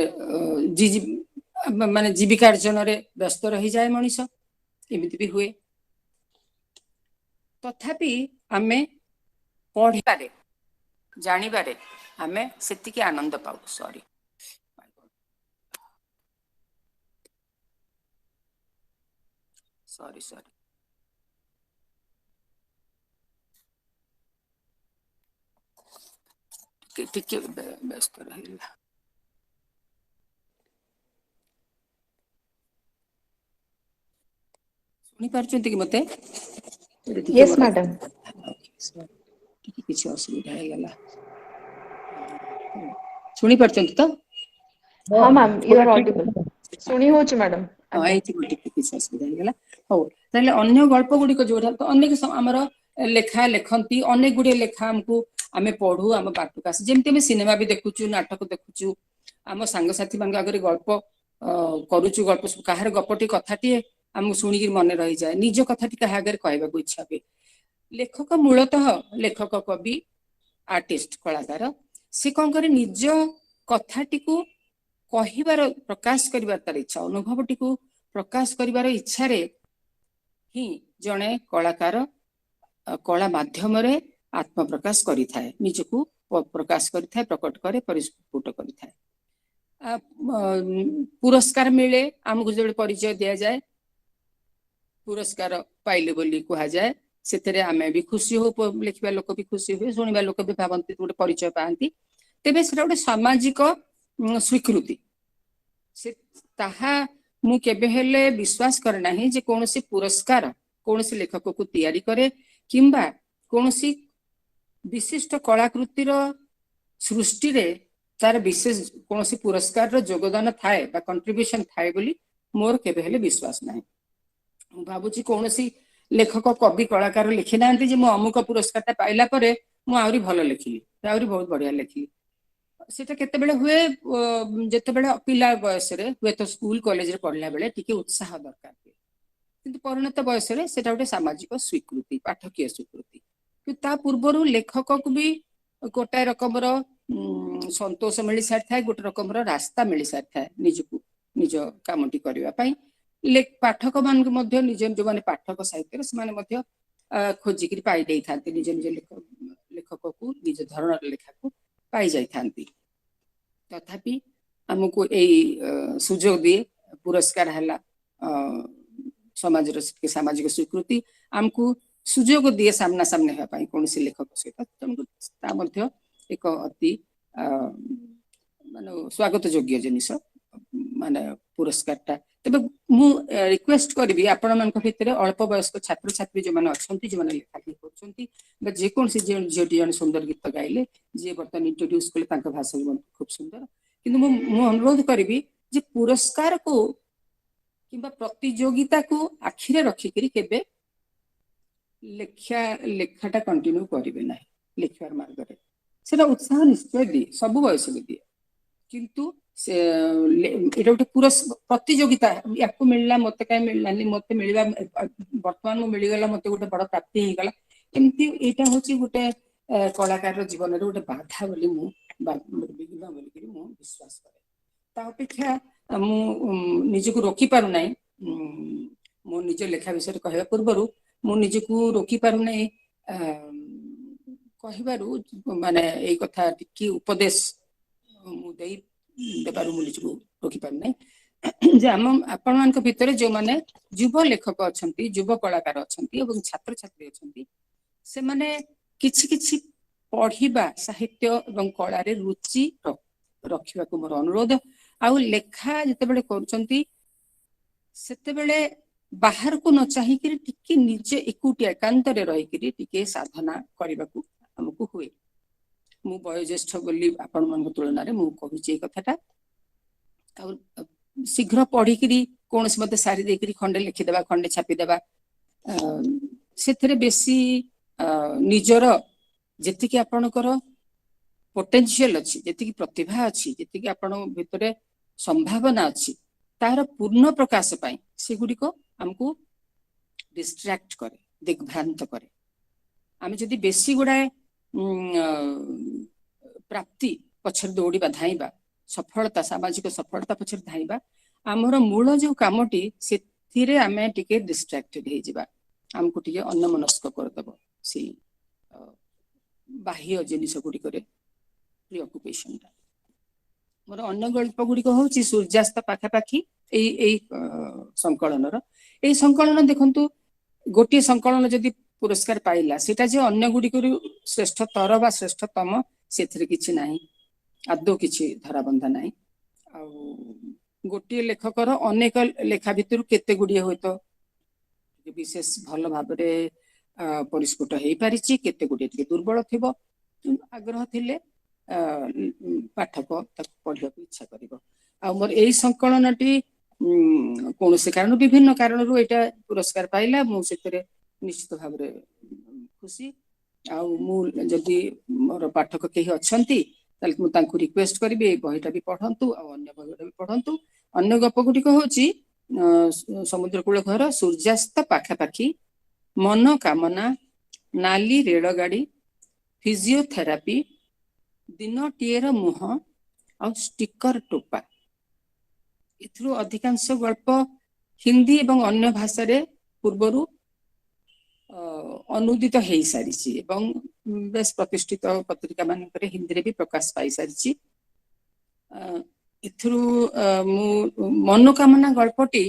माने जीविकार्जन रे व्यस्त रही जाए मनीष एमती भी हुए तथापि आमे पढ़िबारे जानिबारे आमे सेतिकी आनंद पाऊ सॉरी सॉरी सॉरी टिके व्यस्त रहिला सुनी पारछंती कि मते Yes, madam. किसी असुविधा है शुणी पारछंती तो हाँ मैम यू आर ऑडिबल सुनी होची मैडम हाँ ये किसी असुविधा है हो ताले अन्य गल्प गुड़िक जोड़ा तो अनेक आमर लेखा लेखंती अनेक गुड़े लेखा हमको आमे पढ़ू आम पाठक आस जमी आम सिनेमा भी देखुचु नाटक देखुचु आम सांगसाथी मान आगे गल्प करुचु गल्प कहार गपटी कथाटी आम शुणिक मन रही जाए निज कथाटी क्या आगे कहवाक इच्छा हुए लेखक मूलतः लेखक कवि आर्टिस्ट कलाकार से कौन करे निज कथाटी को कहिबार प्रकाश करिबार तार इच्छा अनुभवटी को प्रकाश करिबार इच्छा रे ही जने कलाकार कला माध्यम रे आत्म प्रकाश करि थाए निजको प्रकाश करि थाए प्रकट करे परिस्फुट करि थाए पुरस्कार मिले आमको जो परिचय दिया जाए पुरस्कार पाइले बोली कहा जाए से आमे भी खुशी हो लिखा लोक भी खुशी हुए शुणा लोक भी भावती गोटे परिचय पाती तेरे से गोटे सामाजिक स्वीकृति से ताहा मु केबे हेले विश्वास करे नाही जे कोनोसी पुरस्कार कोनोसी लेखक को तैयारी करे किंबा कोनोसी विशिष्ट कलाकृतिर सृष्टि रे तार विशेष कोनोसी पुरस्कार रो योगदान थाए बा कंट्रीब्यूशन थाए बोली मोर केबे हेले विश्वास नाही मु भाबुची कोनोसी लेखक कवि कलाकार लिखि नांती जे मु अमुक पुरस्कार पाइला परे मु आउरी भलो लिखिली आउरी बहुत बढ़िया लिखिली সেটা কেତେବେଳେ ହୁଏ ଯେତେବେଳେ ପିଲା ବୟସରେ ହୁଏତ ସ୍କୁଲ କଲେଜରେ ପଢିଲା ବେଳେ ଟିକେ ଉତ୍ସାହ ଦରକାର ହୁଏ, କିନ୍ତୁ ପରିଣତ ବୟସରେ ସେଟା ଗୋଟେ ସାମାଜିକ ସ୍ୱୀକୃତି, ପାଠକୀୟ ସ୍ୱୀକୃତି। କିନ୍ତୁ ତା ପୂର୍ବରୁ ଲେଖକକୁ ବି ଗୋଟାଏ ରକମର ସନ୍ତୋଷ ମିଳି ସାରିଥାଏ, ଗୋଟେ ରକମର ରାସ୍ତା ମିଳି ସାରିଥାଏ ନିଜକୁ ନିଜ କାମଟି କରିବା ପାଇଁ। ପାଠକ ମାନଙ୍କୁ ମଧ୍ୟ ନିଜ ଯୋଉମାନେ ପାଠକ ସାହିତ୍ୟରେ ସେମାନେ ମଧ୍ୟ ଖୋଜିକିରି ପାଇ ଦେଇଥାନ୍ତି ନିଜ ନିଜ ଲେଖକକୁ, ନିଜ ଧରଣର ଲେଖାକୁ ପାଇ ଯାଇଥାନ୍ତି। ତଥାପି ଆମକୁ ଏଇ ସୁଯୋଗ ଦିଏ, ପୁରସ୍କାର ହେଲା ସମାଜର ସାମାଜିକ ସ୍ୱୀକୃତି, ଆମକୁ ସୁଯୋଗ ଦିଏ ସାମ୍ନା ସାମ୍ନି ହେବା ପାଇଁ କୌଣସି ଲେଖକ ସହିତ। ତା ମଧ୍ୟ ଏକ ଅତି ମାନେ ସ୍ୱାଗତ ଯୋଗ୍ୟ ଜିନିଷ ମାନେ ପୁରସ୍କାରଟା। ତେବେ ମୁଁ ରିକ୍ୱେଷ୍ଟ କରିବି ଆପଣମାନଙ୍କ ଭିତରେ ଅଳ୍ପ ବୟସ୍କ ଛାତ୍ରଛାତ୍ରୀ ଯୋଉମାନେ ଅଛନ୍ତି, ଯୋଉମାନେ ଲେଖାଲେଖି କରୁଛନ୍ତି, ବା ଯେକୌଣସି ଝିଅଟି ଜଣେ ସୁନ୍ଦର ଗୀତ ଗାଇଲେ, ଯିଏ ବର୍ତ୍ତମାନ ଇଣ୍ଟ୍ରୋଡ୍ୟୁସ କଲେ ତାଙ୍କ ଭାଷା ବି ଖୁବ ସୁନ୍ଦର, କିନ୍ତୁ ମୁଁ ଅନୁରୋଧ କରିବି ଯେ ପୁରସ୍କାରକୁ କିମ୍ବା ପ୍ରତିଯୋଗିତାକୁ ଆଖିରେ ରଖିକିରି କେବେ ଲେଖାଟା କଣ୍ଟିନ୍ୟୁ କରିବେ ନାହିଁ। ଲେଖିବାର ମାର୍ଗରେ ସେଟା ଉତ୍ସାହ ନିଶ୍ଚୟ ଦିଏ, ସବୁ ବୟସରେ ଦିଏ, କିନ୍ତୁ ଏଇଟା ଗୋଟେ ପ୍ରତିଯୋଗିତା। ୟାକୁ ମିଳିଲା ମତେ କାହିଁ ମିଳିଲାନି, ମତେ ମିଳିବା ବର୍ତ୍ତମାନ ମୁଁ ମିଳିଗଲା, ମତେ ଗୋଟେ ବଡ ପ୍ରାପ୍ତି ହେଇଗଲା, ଏମିତି ଏଇଟା ହଉଛି ଗୋଟେ କଳାକାରର ଜୀବନରେ ଗୋଟେ ବାଧା ବୋଲି ମୁଁ ବିଶ୍ୱାସ କରେ। ତା ଅପେକ୍ଷା ମୁଁ ନିଜକୁ ରୋକି ପାରୁନାହିଁ, ମୋ ନିଜ ଲେଖା ବିଷୟରେ କହିବା ପୂର୍ବରୁ ମୁଁ ନିଜକୁ ରୋକି ପାରୁନାହିଁ କହିବାରୁ, ମାନେ ଏଇ କଥା ଟିକେ ଉପଦେଶ ମୁଁ ଦେବାରୁ ମୁଁ ନିଜକୁ ରୋକି ପାରୁନାହିଁ ଯେ ଆପଣମାନଙ୍କ ଭିତରେ ଯୋଉମାନେ ଯୁବ ଲେଖକ ଅଛନ୍ତି, ଯୁବ କଳାକାର ଅଛନ୍ତି ଏବଂ ଛାତ୍ରଛାତ୍ରୀ ଅଛନ୍ତି, ସେମାନେ କିଛି କିଛି ପଢିବା, ସାହିତ୍ୟ ଏବଂ କଳାରେ ରୁଚି ରଖିବାକୁ ମୋର ଅନୁରୋଧ। ଆଉ ଲେଖା ଯେତେବେଳେ କରୁଛନ୍ତି ସେତେବେଳେ ବାହାରକୁ ନ ଚାହିଁକିରି ଟିକେ ନିଜେ ଏକୁଟିଆ ଏକାନ୍ତରେ ରହିକିରି ଟିକେ ସାଧନା କରିବାକୁ ଆମକୁ ହୁଏ। ମୁଁ ବୟୋଜ୍ୟେଷ୍ଠ ବୋଲି ଆପଣମାନଙ୍କ ତୁଳନାରେ ମୁଁ କହୁଛି ଏଇ କଥାଟା। ଆଉ ଶୀଘ୍ର ପଢିକିରି କୌଣସି ମତେ ସାରି ଦେଇକିରି ଖଣ୍ଡେ ଲେଖିଦେବା, ଖଣ୍ଡେ ଛାପିଦେବା, ସେଥିରେ ବେଶୀ ନିଜର ଯେତିକି ଆପଣଙ୍କର ପୋଟେନ୍ସିଆଲ ଅଛି, ଯେତିକି ପ୍ରତିଭା ଅଛି, ଯେତିକି ଆପଣଙ୍କ ଭିତରେ ସମ୍ଭାବନା ଅଛି, ତାହାର ପୂର୍ଣ୍ଣ ପ୍ରକାଶ ପାଇଁ ସେଗୁଡ଼ିକ ଆମକୁ ଡିଷ୍ଟ୍ରାକ୍ଟ କରେ, ଦିଗ୍ଭ୍ରାନ୍ତ କରେ। ଆମେ ଯଦି ବେଶୀ ଗୁଡାଏ ପ୍ରାପ୍ତି ପଛରେ ଦୌଡ଼ିବା, ଧାଇଁବା, ସଫଳତା, ସାମାଜିକ ସଫଳତା ପଛରେ ଧାଇଁବା, ଆମର ମୂଳ ଯୋଉ କାମଟି ସେଥିରେ ଆମେ ଟିକେ ଡିଷ୍ଟ୍ରାକ୍ଟେଡ ହେଇଯିବା, ଆମକୁ ଟିକେ ଅନ୍ୟମନସ୍କ କରିଦେବ ସେଇ ବାହ୍ୟ ଜିନିଷ ଗୁଡ଼ିକରେ ପ୍ରିଅକୁପେସନଟା। ମୋର ଅନ୍ୟ ଗଳ୍ପ ଗୁଡ଼ିକ ହଉଛି ସୂର୍ଯ୍ୟାସ୍ତ ପାଖାପାଖି ଏଇ ସଂକଳନର। ଏଇ ସଂକଳନ ଦେଖନ୍ତୁ, ଗୋଟିଏ ସଂକଳନ ଯଦି ପୁରସ୍କାର ପାଇଲା, ସେଟା ଯେ ଅନ୍ୟ ଗୁଡ଼ିକରୁ ଶ୍ରେଷ୍ଠତର ବା ଶ୍ରେଷ୍ଠତମ ସେଥିରେ କିଛି ନାହିଁ, ଆଦୌ କିଛି ଧରାବନ୍ଧା ନାହିଁ। ଆଉ ଗୋଟିଏ ଲେଖକର ଅନେକ ଲେଖା ଭିତରୁ କେତେ ଗୁଡ଼ିଏ ହୁଏତ ବିଶେଷ ଭଲ ଭାବରେ ପରିସ୍ଫୁଟ ହେଇପାରିଛି, କେତେ ଗୁଡ଼ିଏ ଟିକେ ଦୁର୍ବଳ ଥିବ, ଆଗ୍ରହ ଥିଲେ ପାଠକ ତାକୁ ପଢିବାକୁ ଇଚ୍ଛା କରିବ। ଆଉ ମୋର ଏଇ ସଂକଳନଟି କୌଣସି କାରଣ, ବିଭିନ୍ନ କାରଣରୁ ଏଇଟା ପୁରସ୍କାର ପାଇଲା, ମୁଁ ସେଥିରେ ନିଶ୍ଚିତ ଭାବରେ ଖୁସି। ଆଉ ମୁଁ ଯଦି ମୋର ପାଠକ କେହି ଅଛନ୍ତି ତାହେଲେ ମୁଁ ତାଙ୍କୁ ରିକ୍ୱେଷ୍ଟ କରିବି ଏଇ ବହିଟା ବି ପଢନ୍ତୁ, ଆଉ ଅନ୍ୟ ବହିଟା ବି ପଢନ୍ତୁ। ଅନ୍ୟ ଗପ ଗୁଡ଼ିକ ହଉଛି ସମୁଦ୍ର କୂଳ ଘର, ସୂର୍ଯ୍ୟାସ୍ତ ପାଖାପାଖି, ମନୋକାମନା, ନାଲି ରେଳଗାଡ଼ି, ଫିଜିଓଥେରାପି, ଦିନଟିଏର ମୁହଁ ଆଉ ଷ୍ଟିକର ଟୋପା। ଏଥିରୁ ଅଧିକାଂଶ ଗଳ୍ପ ହିନ୍ଦୀ ଏବଂ ଅନ୍ୟ ଭାଷାରେ ପୂର୍ବରୁ ଅନୁଦିତ ହେଇସାରିଛି ଏବଂ ବେଶ ପ୍ରତିଷ୍ଠିତ ପତ୍ରିକା ମାନଙ୍କରେ ହିନ୍ଦୀରେ ବି ପ୍ରକାଶ ପାଇସାରିଛି। ଏଥିରୁ ମୁଁ ମନୋକାମନା ଗଳ୍ପଟି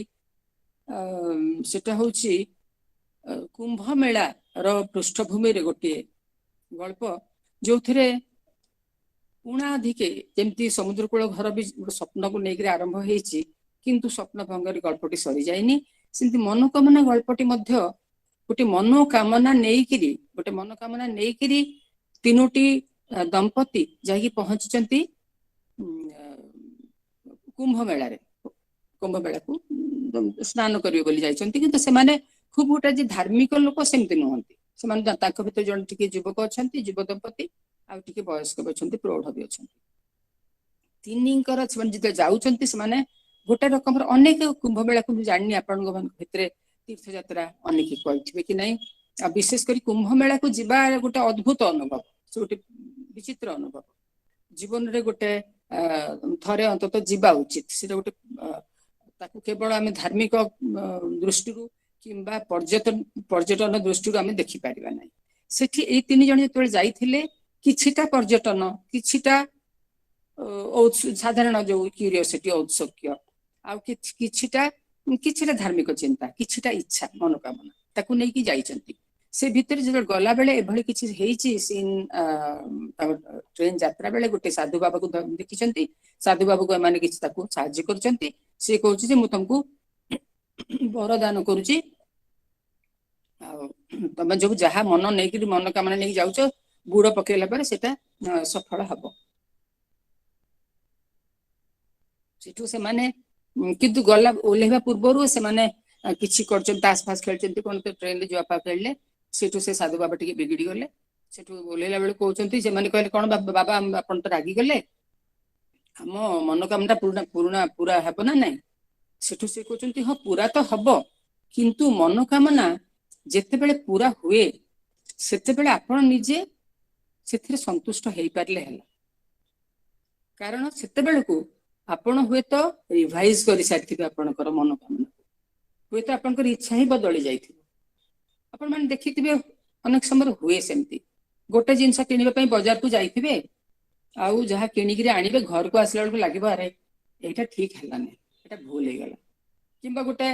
ସେଟା ହଉଛି କୁମ୍ଭ ମେଳାର ପୃଷ୍ଠଭୂମିରେ ଗୋଟିଏ ଗଳ୍ପ, ଯୋଉଥିରେ ଉଣାଧିକେ ଯେମିତି ସମୁଦ୍ର କୂଳ ଘର ବି ଗୋଟେ ସ୍ୱପ୍ନକୁ ନେଇକରି ଆରମ୍ଭ ହେଇଛି, କିନ୍ତୁ ସ୍ୱପ୍ନ ଭଙ୍ଗରେ ଗଳ୍ପଟି ସରିଯାଇନି। ସେମିତି ମନୋକାମନା ଗଳ୍ପଟି ମଧ୍ୟ ଗୋଟେ ମନୋକାମନା ନେଇକିରି ତିନୋଟି ଦମ୍ପତି ଯାଇକି ପହଞ୍ଚିଛନ୍ତି କୁମ୍ଭ ମେଳାକୁ ସ୍ନାନ କରିବେ ବୋଲି ଯାଇଛନ୍ତି, କିନ୍ତୁ ସେମାନେ ଖୁବ ଗୋଟେ ଯେ ଧାର୍ମିକ ଲୋକ ସେମିତି ନୁହନ୍ତି। ସେମାନେ ତାଙ୍କ ଭିତରେ ଜଣେ ଟିକେ ଯୁବକ ଅଛନ୍ତି, ଯୁବ ଦମ୍ପତି, ଆଉ ଟିକେ ବୟସ୍କ ବି ଅଛନ୍ତି, ପ୍ରୌଢ ବି ଅଛନ୍ତି। ତିନିଙ୍କର ସେମାନେ ଯେତେବେଳେ ଯାଉଛନ୍ତି ସେମାନେ ଗୋଟେ ରକମର ଅନେକ କୁମ୍ଭ ମେଳାକୁ ମୁଁ ଜାଣିନି ଆପଣଙ୍କ ଭିତରେ ତୀର୍ଥଯାତ୍ରା ଅନେକ କହିଥିବେ କି ନାହିଁ। ଆଉ ବିଶେଷ କରି କୁମ୍ଭ ମେଳାକୁ ଯିବା ଗୋଟେ ଅଦ୍ଭୁତ ଅନୁଭବ, ସେ ଗୋଟେ ବିଚିତ୍ର ଅନୁଭବ। ଜୀବନରେ ଗୋଟେ ଥରେ ଅନ୍ତତଃ ଯିବା ଉଚିତ। ସେଟା ଗୋଟେ ତାକୁ କେବଳ ଆମେ ଧାର୍ମିକ ଦୃଷ୍ଟିରୁ କିମ୍ବା ପର୍ଯ୍ୟଟନ ଦୃଷ୍ଟିରୁ ଆମେ ଦେଖିପାରିବା ନାହିଁ। ସେଠି ଏଇ 3 ଜଣ ଯେତେବେଳେ ଯାଇଥିଲେ କିଛିଟା ପର୍ଯ୍ୟଟନ, କିଛିଟା ସାଧାରଣ ଯୋଉ କ୍ୟୁରିଓସିଟି ଔତ୍ସୁକ୍ୟ, ଆଉ କିଛିଟା ଧାର୍ମିକ ଚିନ୍ତା, କିଛିଟା ଇଚ୍ଛା ମନୋକାମନା ତାକୁ ନେଇକି ଯାଇଛନ୍ତି। ସେ ଭିତରେ ଯେତେବେଳେ ଗଲା ବେଳେ ଏଭଳି କିଛି ହେଇଛି ସିନ୍, ଟ୍ରେନ ଯାତ୍ରା ବେଳେ ଗୋଟେ ସାଧୁ ବାବାକୁ ଦେଖିଛନ୍ତି। ସାଧୁ ବାବୁକୁ ଏମାନେ କିଛି ତାକୁ ସାହାଯ୍ୟ କରୁଛନ୍ତି। ସେ କହୁଛି ଯେ ମୁଁ ତମକୁ ବରଦାନ କରୁଛି, ଆଉ ତମେ ଯୋଉ ଯାହା ମନ ନେଇକିରି ମନୋକାମନା ନେଇକି ଯାଉଛ ବୁଡ ପକେଇଲା ପରେ ସେଟା ସଫଳ ହବ। ସେଠୁ ସେମାନେ କିନ୍ତୁ ଗଲା ଓହ୍ଲେଇବା ପୂର୍ବରୁ ସେମାନେ କିଛି କରିଛନ୍ତି, ତାସ ଫାସ ଖେଳିଛନ୍ତି, କଣ ଟ୍ରେନରେ ଯିବା ପା ଖେଳିଲେ। ସେଠୁ ସେ ସାଧୁ ବାବା ଟିକେ ବିଗିଡି ଗଲେ। ସେଠୁ ଓହ୍ଲେଇଲା ବେଳେ କହୁଛନ୍ତି, ସେମାନେ କହିଲେ କଣ ବାବା ଆପଣ ତ ରାଗିଗଲେ, ଆମ ମନୋକାମନା ପୁରା ହେବ ନା ନାଇଁ। ସେଠୁ ସେ କହୁଛନ୍ତି ହଁ ପୁରା ତ ହବ, କିନ୍ତୁ ମନୋକାମନା ଯେତେବେଳେ ପୁରା ହୁଏ ସେତେବେଳେ ଆପଣ ନିଜେ ସେଥିରେ ସନ୍ତୁଷ୍ଟ ହେଇପାରିଲେ ହେଲା। କାରଣ ସେତେବେଳକୁ ଆପଣ ହୁଏତ ରିଭାଇଜ କରିସାରିଥିବେ ଆପଣଙ୍କର ମନୋକାମନା, ହୁଏତ ଆପଣଙ୍କର ଇଚ୍ଛା ହିଁ ବଦଳି ଯାଇଥିବ। ଆପଣ ମାନେ ଦେଖିଥିବେ ଅନେକ ସମୟରେ ହୁଏ ସେମିତି, ଗୋଟେ ଜିନିଷ କିଣିବା ପାଇଁ ବଜାରକୁ ଯାଇଥିବେ, ଆଉ ଯାହା କିଣିକିରି ଆଣିବେ ଘରକୁ ଆସିଲା ବେଳକୁ ଲାଗିବ ଆରେ ଏଇଟା ଠିକ ହେଲାନି, ଏଇଟା ଭୁଲ ହେଇଗଲା। କିମ୍ବା ଗୋଟେ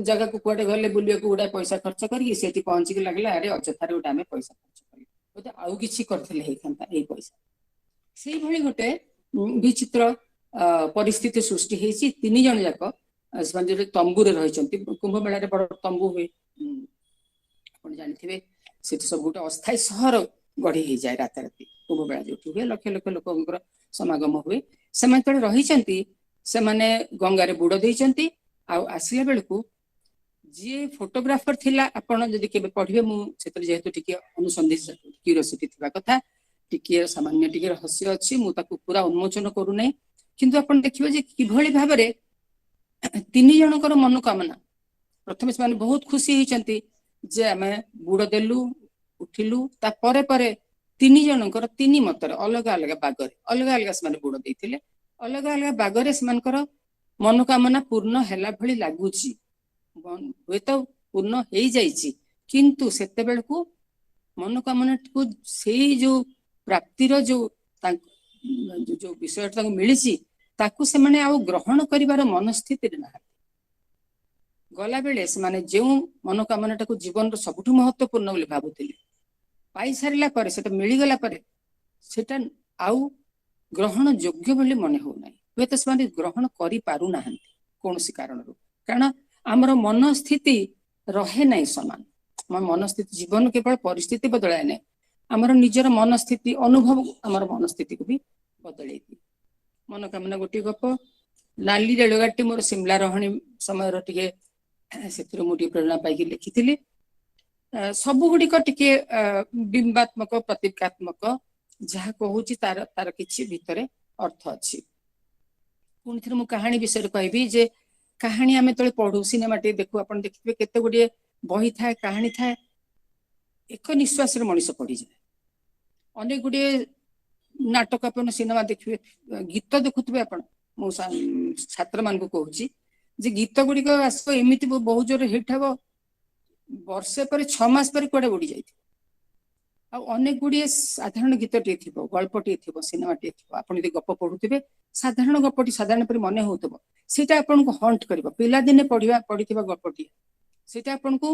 ଜାଗାକୁ କୁଆଡେ ଗଲେ ବୁଲିବାକୁ ଗୁଡାଏ ପଇସା ଖର୍ଚ୍ଚ କରିକି ସେଠି ପହଞ୍ଚିକି ଲାଗିଲା ଆରେ ଅଯଥାରେ ଗୋଟେ ଆମେ ପଇସା ଖର୍ଚ୍ଚ କଲେ, ବୋଧେ ଆଉ କିଛି କରିଥିଲେ ହେଇଥାନ୍ତା ଏଇ ପଇସା। ସେଇଭଳି ଗୋଟେ ବିଚିତ୍ର ପରିସ୍ଥିତି ସୃଷ୍ଟି ହେଇଛି। 3 ଜଣ ଯାକ ସେମାନେ ଯୋଉ ତମ୍ବୁରେ ରହିଛନ୍ତି, କୁମ୍ଭ ମେଳାରେ ବଡ ତମ୍ବୁ ହୁଏ, ଆପଣ ଜାଣିଥିବେ। ସେଠି ସବୁ ଗୋଟେ ଅସ୍ଥାୟୀ ସହର ଗଢି ହେଇଯାଏ ରାତାରାତି। କୁମ୍ଭ ମେଳା ଯୋଉଠି ହୁଏ ଲକ୍ଷ ଲକ୍ଷ ଲୋକଙ୍କର ସମାଗମ ହୁଏ। ସେମାନେ ଯେତେବେଳେ ରହିଛନ୍ତି ସେମାନେ ଗଙ୍ଗାରେ ବୁଡ ଦେଇଛନ୍ତି। ଆଉ ଆସିଲା ବେଳକୁ ଯିଏ ଫଟୋଗ୍ରାଫର ଥିଲା, ଆପଣ ଯଦି କେବେ ପଢିବେ, ମୁଁ ସେଥିରେ ଯେହେତୁ ଟିକେ ଅନୁସନ୍ଧାନ କ୍ୟୁରିଓସିଟି ଥିବା କଥା, ଟିକେ ସାମାନ୍ୟ ଟିକେ ରହସ୍ୟ ଅଛି, ମୁଁ ତାକୁ ପୁରା ଉନ୍ମୋଚନ କରୁନାହିଁ। କିନ୍ତୁ ଆପଣ ଦେଖିବେ ଯେ କିଭଳି ଭାବରେ 3 ଜଣଙ୍କର ମନୋକାମନା, ପ୍ରଥମେ ସେମାନେ ବହୁତ ଖୁସି ହେଇଛନ୍ତି ଯେ ଆମେ ବୁଡ ଦେଲୁ ଉଠିଲୁ, ତାପରେ ପରେ 3 ଜଣଙ୍କର 3 ମତରେ ଅଲଗା ଅଲଗା ବାଗରେ ଅଲଗା ଅଲଗା ସେମାନେ ବୁଡ ଦେଇଥିଲେ। ଅଲଗା ଅଲଗା ବାଗରେ ସେମାନଙ୍କର ମନୋକାମନା ପୂର୍ଣ୍ଣ ହେଲା ଭଳି ଲାଗୁଛି। ହୁଏତ ପୂର୍ଣ୍ଣ ହେଇଯାଇଛି, କିନ୍ତୁ ସେତେବେଳକୁ ମନୋକାମନାକୁ ସେଇ ଯୋଉ ପ୍ରାପ୍ତିର ଯୋଉ ବିଷୟଟା ତାଙ୍କୁ ମିଳିଛି ତାକୁ ସେମାନେ ଆଉ ଗ୍ରହଣ କରିବାର ମନସ୍ଥିତିରେ ନାହାନ୍ତି। ଗଲାବେଳେ ସେମାନେ ଯେଉଁ ମନୋକାମନାଟାକୁ ଜୀବନର ସବୁଠୁ ମହତ୍ୱପୂର୍ଣ୍ଣ ବୋଲି ଭାବୁଥିଲେ, ପାଇସାରିଲା ପରେ, ସେଟା ମିଳିଗଲା ପରେ ସେଟା ଆଉ ଗ୍ରହଣ ଯୋଗ୍ୟ ବୋଲି ମନେ ହଉନାହିଁ। ହୁଏତ ସେମାନେ ଗ୍ରହଣ କରିପାରୁନାହାନ୍ତି କୌଣସି କାରଣରୁ। କାରଣ ଆମର ମନସ୍ଥିତି ରହେ ନାହିଁ ସମାନ। ଆମ ମନସ୍ଥିତି, ଜୀବନ କେବଳ ପରିସ୍ଥିତି ବଦଳାଏ ନାହିଁ, ଆମର ନିଜର ମନସ୍ଥିତି ଅନୁଭବ ଆମର ମନସ୍ଥିତିକୁ ବି ବଦଳେଇ ଦିଏ। ମନୋକାମନା ଗୋଟିଏ ଗପ। ନାଲି ରେଳଗାଡିଟି ମୋର ସିମଲା ରହଣୀ ସମୟର ଟିକେ, ସେଥିରୁ ମୁଁ ଟିକେ ପ୍ରେରଣା ପାଇକି ଲେଖିଥିଲି। ସବୁ ଗୁଡିକ ଟିକେ ବିମ୍ବାତ୍ମକ ପ୍ରତୀକାତ୍ମକ, ଯାହା କହୁଛି ତାର କିଛି ଭିତରେ ଅର୍ଥ ଅଛି। ପୁଣି ଥରେ ମୁଁ କାହାଣୀ ବିଷୟରେ କହିବି ଯେ କାହାଣୀ ଆମେ ଯେତେବେଳେ ପଢୁ, ସିନେମା ଟିକେ ଦେଖୁ, ଆପଣ ଦେଖିଥିବେ କେତେ ଗୁଡିଏ ବହି ଥାଏ, କାହାଣୀ ଥାଏ, ଏକ ନିଶ୍ୱାସରେ ମଣିଷ ପଢିଯାଏ। ଅନେକ ଗୁଡିଏ ନାଟକ ଆପଣ ସିନେମା ଦେଖିବେ, ଗୀତ ଦେଖୁଥିବେ ଆପଣ, ମୁଁ ଛାତ୍ର ମାନଙ୍କୁ କହୁଛି ଯେ ଗୀତ ଗୁଡିକ ଆସିବ ଏମିତି ବହୁତ ଜୋରରେ ହିଟ୍ ହବ, ବର୍ଷେ ପରେ 6 ମାସ ପରେ କୁଆଡେ ଉଡି ଯାଇଥିବ। ଆଉ ଅନେକ ଗୁଡିଏ ସାଧାରଣ ଗୀତଟିଏ ଥିବ, ଗଳ୍ପଟିଏ ଥିବ, ସିନେମାଟିଏ ଥିବ, ଆପଣ ଯଦି ଗପ ପଢୁଥିବେ ସାଧାରଣ ଗପଟି ସାଧାରଣ ପରି ମନେ ହଉଥିବ, ସେଇଟା ଆପଣଙ୍କୁ ହଣ୍ଟ କରିବ। ପିଲାଦିନେ ପଢିଥିବା ଗପଟି ସେଇଟା ଆପଣଙ୍କୁ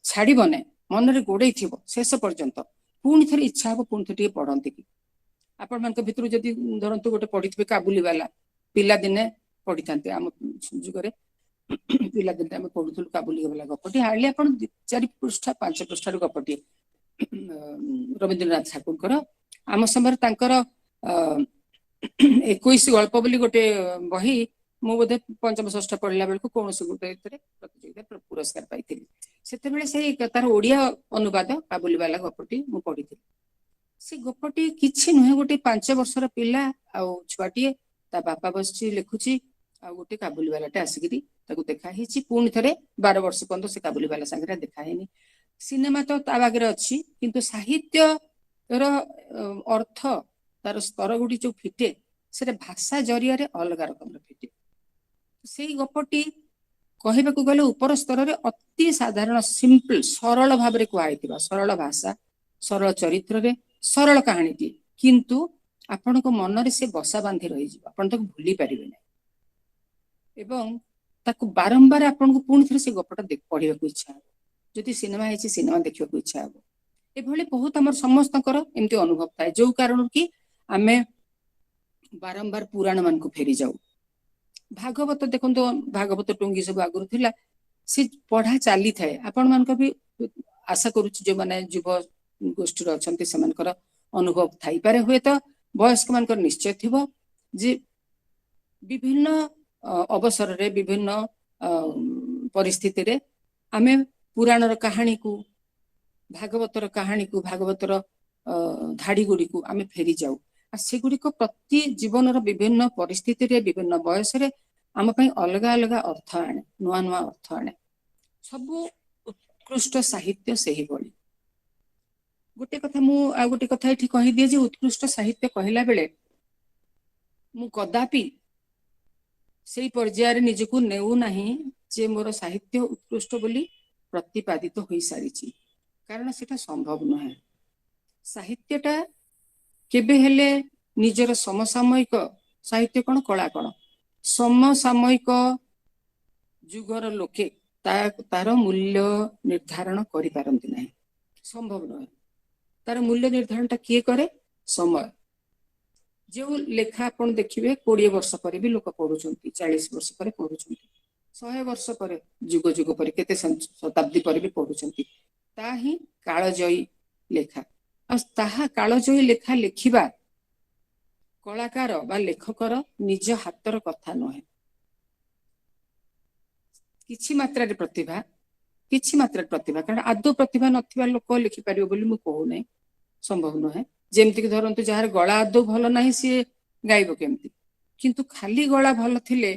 ଛାଡିବ ନାହିଁ, ମନରେ ଗୋଡେଇଥିବ ଶେଷ ପର୍ଯ୍ୟନ୍ତ। ପୁଣି ଥରେ ଇଚ୍ଛା ହବ ପୁଣି ଥରେ ଟିକେ ପଢନ୍ତି କି। ଆପଣମାନଙ୍କ ଭିତରୁ ଯଦି ଧରନ୍ତୁ ଗୋଟେ ପଢିଥିବେ କାବୁଲିବାଲା, ପିଲାଦିନେ ପଢିଥାନ୍ତି। ଆମ ଯୁଗରେ ପିଲାଦିନେ ଆମେ ପଢୁଥିଲୁ କାବୁଲିବାଲା ଗପଟି, ହାର୍ଡଲି ଆପଣ 4 ପୃଷ୍ଠା 5 ପୃଷ୍ଠାର ଗପଟିଏ, ରବୀନ୍ଦ୍ରନାଥ ଠାକୁରଙ୍କର। ଆମ ସମୟରେ ତାଙ୍କର 21 ଗଳ୍ପ ବୋଲି ଗୋଟେ ବହି, ମୁଁ ବୋଧେ ପଞ୍ଚମ ଷଷ୍ଠ ପଢିଲା ବେଳକୁ କୌଣସି ଗୋଟେ ପ୍ରତିଯୋଗିତା ପୁରସ୍କାର ପାଇଥିଲି। ସେତେବେଳେ ସେଇ ତାର ଓଡିଆ ଅନୁବାଦ କାବୁଲିବାଲା ଗପଟି ମୁଁ ପଢିଥିଲି। ସେ ଗପଟି କିଛି ନୁହେଁ, ଗୋଟେ 5 ବର୍ଷର ପିଲା ଆଉ ଛୁଆଟିଏ ତା ବାପା ବସିଛି ଲେଖୁଛି, ଆଉ ଗୋଟେ କାବୁଲି ବାଲାଟେ ଆସିକିରି ତାକୁ ଦେଖା ହେଇଛି। ପୁଣି ଥରେ 12 ବର୍ଷ ପର୍ଯ୍ୟନ୍ତ ସେ କାବୁଲି ବାଲା ସାଙ୍ଗରେ ଦେଖା ହେଇନି। ସିନେମା ତ ତା ବାଗରେ ଅଛି, କିନ୍ତୁ ସାହିତ୍ୟର ଅର୍ଥ, ତାର ସ୍ତର ଗୁଡି ଯୋଉ ଫିଟେ, ସେଟା ଭାଷା ଜରିଆରେ ଅଲଗା ରକମର ଫିଟେ। ସେଇ ଗପଟି କହିବାକୁ ଗଲେ ଉପର ସ୍ତରରେ ଅତି ସାଧାରଣ ସିମ୍ପଲ ସରଳ ଭାବରେ କୁହାଯାଇଥିବା, ସରଳ ଭାଷା, ସରଳ ଚରିତ୍ରରେ ସରଳ କାହାଣୀଟି, କିନ୍ତୁ ଆପଣଙ୍କ ମନରେ ସେ ବସା ବାନ୍ଧି ରହିଯିବ, ଆପଣ ତାକୁ ଭୁଲି ପାରିବେ ନାହିଁ। ଏବଂ ତାକୁ ବାରମ୍ବାର ଆପଣଙ୍କୁ ପୁଣି ଥରେ ସେ ଗପଟା ପଢିବାକୁ ଇଚ୍ଛା ହେବ। ଯଦି ସିନେମା ହେଇଛି ସିନେମା ଦେଖିବାକୁ ଇଚ୍ଛା ହେବ। ଏଭଳି ବହୁତ ଆମର ସମସ୍ତଙ୍କର ଏମିତି ଅନୁଭବ ଥାଏ, ଯୋଉ କାରଣରୁ କି ଆମେ ବାରମ୍ବାର ପୁରାଣ ମାନଙ୍କୁ ଫେରି ଯାଉ। ଭାଗବତ ଦେଖନ୍ତୁ, ଭାଗବତ ଟୁଙ୍ଗି ସବୁ ଆଗରୁ ଥିଲା, ସେ ପଢା ଚାଲିଥାଏ। ଆପଣ ମାନଙ୍କ ବି ଆଶା କରୁଛି ଯୋଉମାନେ ଯୁବ ଗୋଷ୍ଠୀର ଅଛନ୍ତି ସେମାନଙ୍କର ଅନୁଭବ ଥାଇପାରେ, ହୁଏତ ବୟସ୍କ ମାନଙ୍କର ନିଶ୍ଚୟ ଥିବ, ଯେ ବିଭିନ୍ନ ଅବସରରେ ବିଭିନ୍ନ ପରିସ୍ଥିତିରେ ଆମେ ପୁରାଣର କାହାଣୀକୁ, ଭାଗବତର କାହାଣୀକୁ, ଭାଗବତର ଧାଡି ଗୁଡିକୁ ଆମେ ଫେରି ଯାଉ। ଆଉ ସେଗୁଡିକ ପ୍ରତି ଜୀବନର ବିଭିନ୍ନ ପରିସ୍ଥିତିରେ, ବିଭିନ୍ନ ବୟସରେ ଆମ ପାଇଁ ଅଲଗା ଅଲଗା ଅର୍ଥ ଆଣେ, ନୂଆ ନୂଆ ଅର୍ଥ ଆଣେ। ସବୁ ଉତ୍କୃଷ୍ଟ ସାହିତ୍ୟ ସେହିଭଳି। ଗୋଟେ କଥା ମୁଁ ଆଉ ଗୋଟେ କଥା ଏଠି କହିଦିଏ ଯେ ଉତ୍କୃଷ୍ଟ ସାହିତ୍ୟ କହିଲା ବେଳେ ମୁଁ କଦାପି ସେଇ ପର୍ଯ୍ୟାୟରେ ନିଜକୁ ନେଉନାହିଁ ଯେ ମୋର ସାହିତ୍ୟ ଉତ୍କୃଷ୍ଟ ବୋଲି ପ୍ରତିପାଦିତ ହୋଇସାରିଛି, କାରଣ ସେଟା ସମ୍ଭବ ନୁହେଁ। ସାହିତ୍ୟଟା କେବେ ହେଲେ ନିଜର ସମସାମୟିକ, ସାହିତ୍ୟ କଣ କଳା କଣ, ସମସାମୟିକ ଯୁଗର ଲୋକେ ତାର ମୂଲ୍ୟ ନିର୍ଦ୍ଧାରଣ କରିପାରନ୍ତି ନାହିଁ, ସମ୍ଭବ ନୁହେଁ। ତାର ମୂଲ୍ୟ ନିର୍ଦ୍ଧାରଣଟା କିଏ କରେ? ସମୟ। ଯେଉଁ ଲେଖା ଆପଣ ଦେଖିବେ 20 ବର୍ଷ ପରେ ବି ଲୋକ ପଢୁଛନ୍ତି, 40 ବର୍ଷ ପରେ ପଢୁଛନ୍ତି, 100 ବର୍ଷ ପରେ, ଯୁଗ ଯୁଗ ପରେ, କେତେ ଶତାବ୍ଦୀ ପରେ ବି ପଢୁଛନ୍ତି, ତାହା ହିଁ କାଳଜୟୀ ଲେଖା। ଆଉ ତାହା କାଳଜୟୀ ଲେଖା ଲେଖିବା କଳାକାର ବା ଲେଖକର ନିଜ ହାତର କଥା ନୁହେଁ। କିଛି ମାତ୍ରାରେ ପ୍ରତିଭା, କିଛି ମାତ୍ରାରେ ପ୍ରତିଭା, କାରଣ ଆଦୌ ପ୍ରତିଭା ନଥିବା ଲୋକ ଲେଖିପାରିବ ବୋଲି ମୁଁ କହୁନାହିଁ, ସମ୍ଭବ ନୁହେଁ। ଯେମିତିକି ଧରନ୍ତୁ ଯାହାର ଗଳା ଆଦୌ ଭଲ ନାହିଁ ସିଏ ଗାଇବ କେମିତି? କିନ୍ତୁ ଖାଲି ଗଳା ଭଲ ଥିଲେ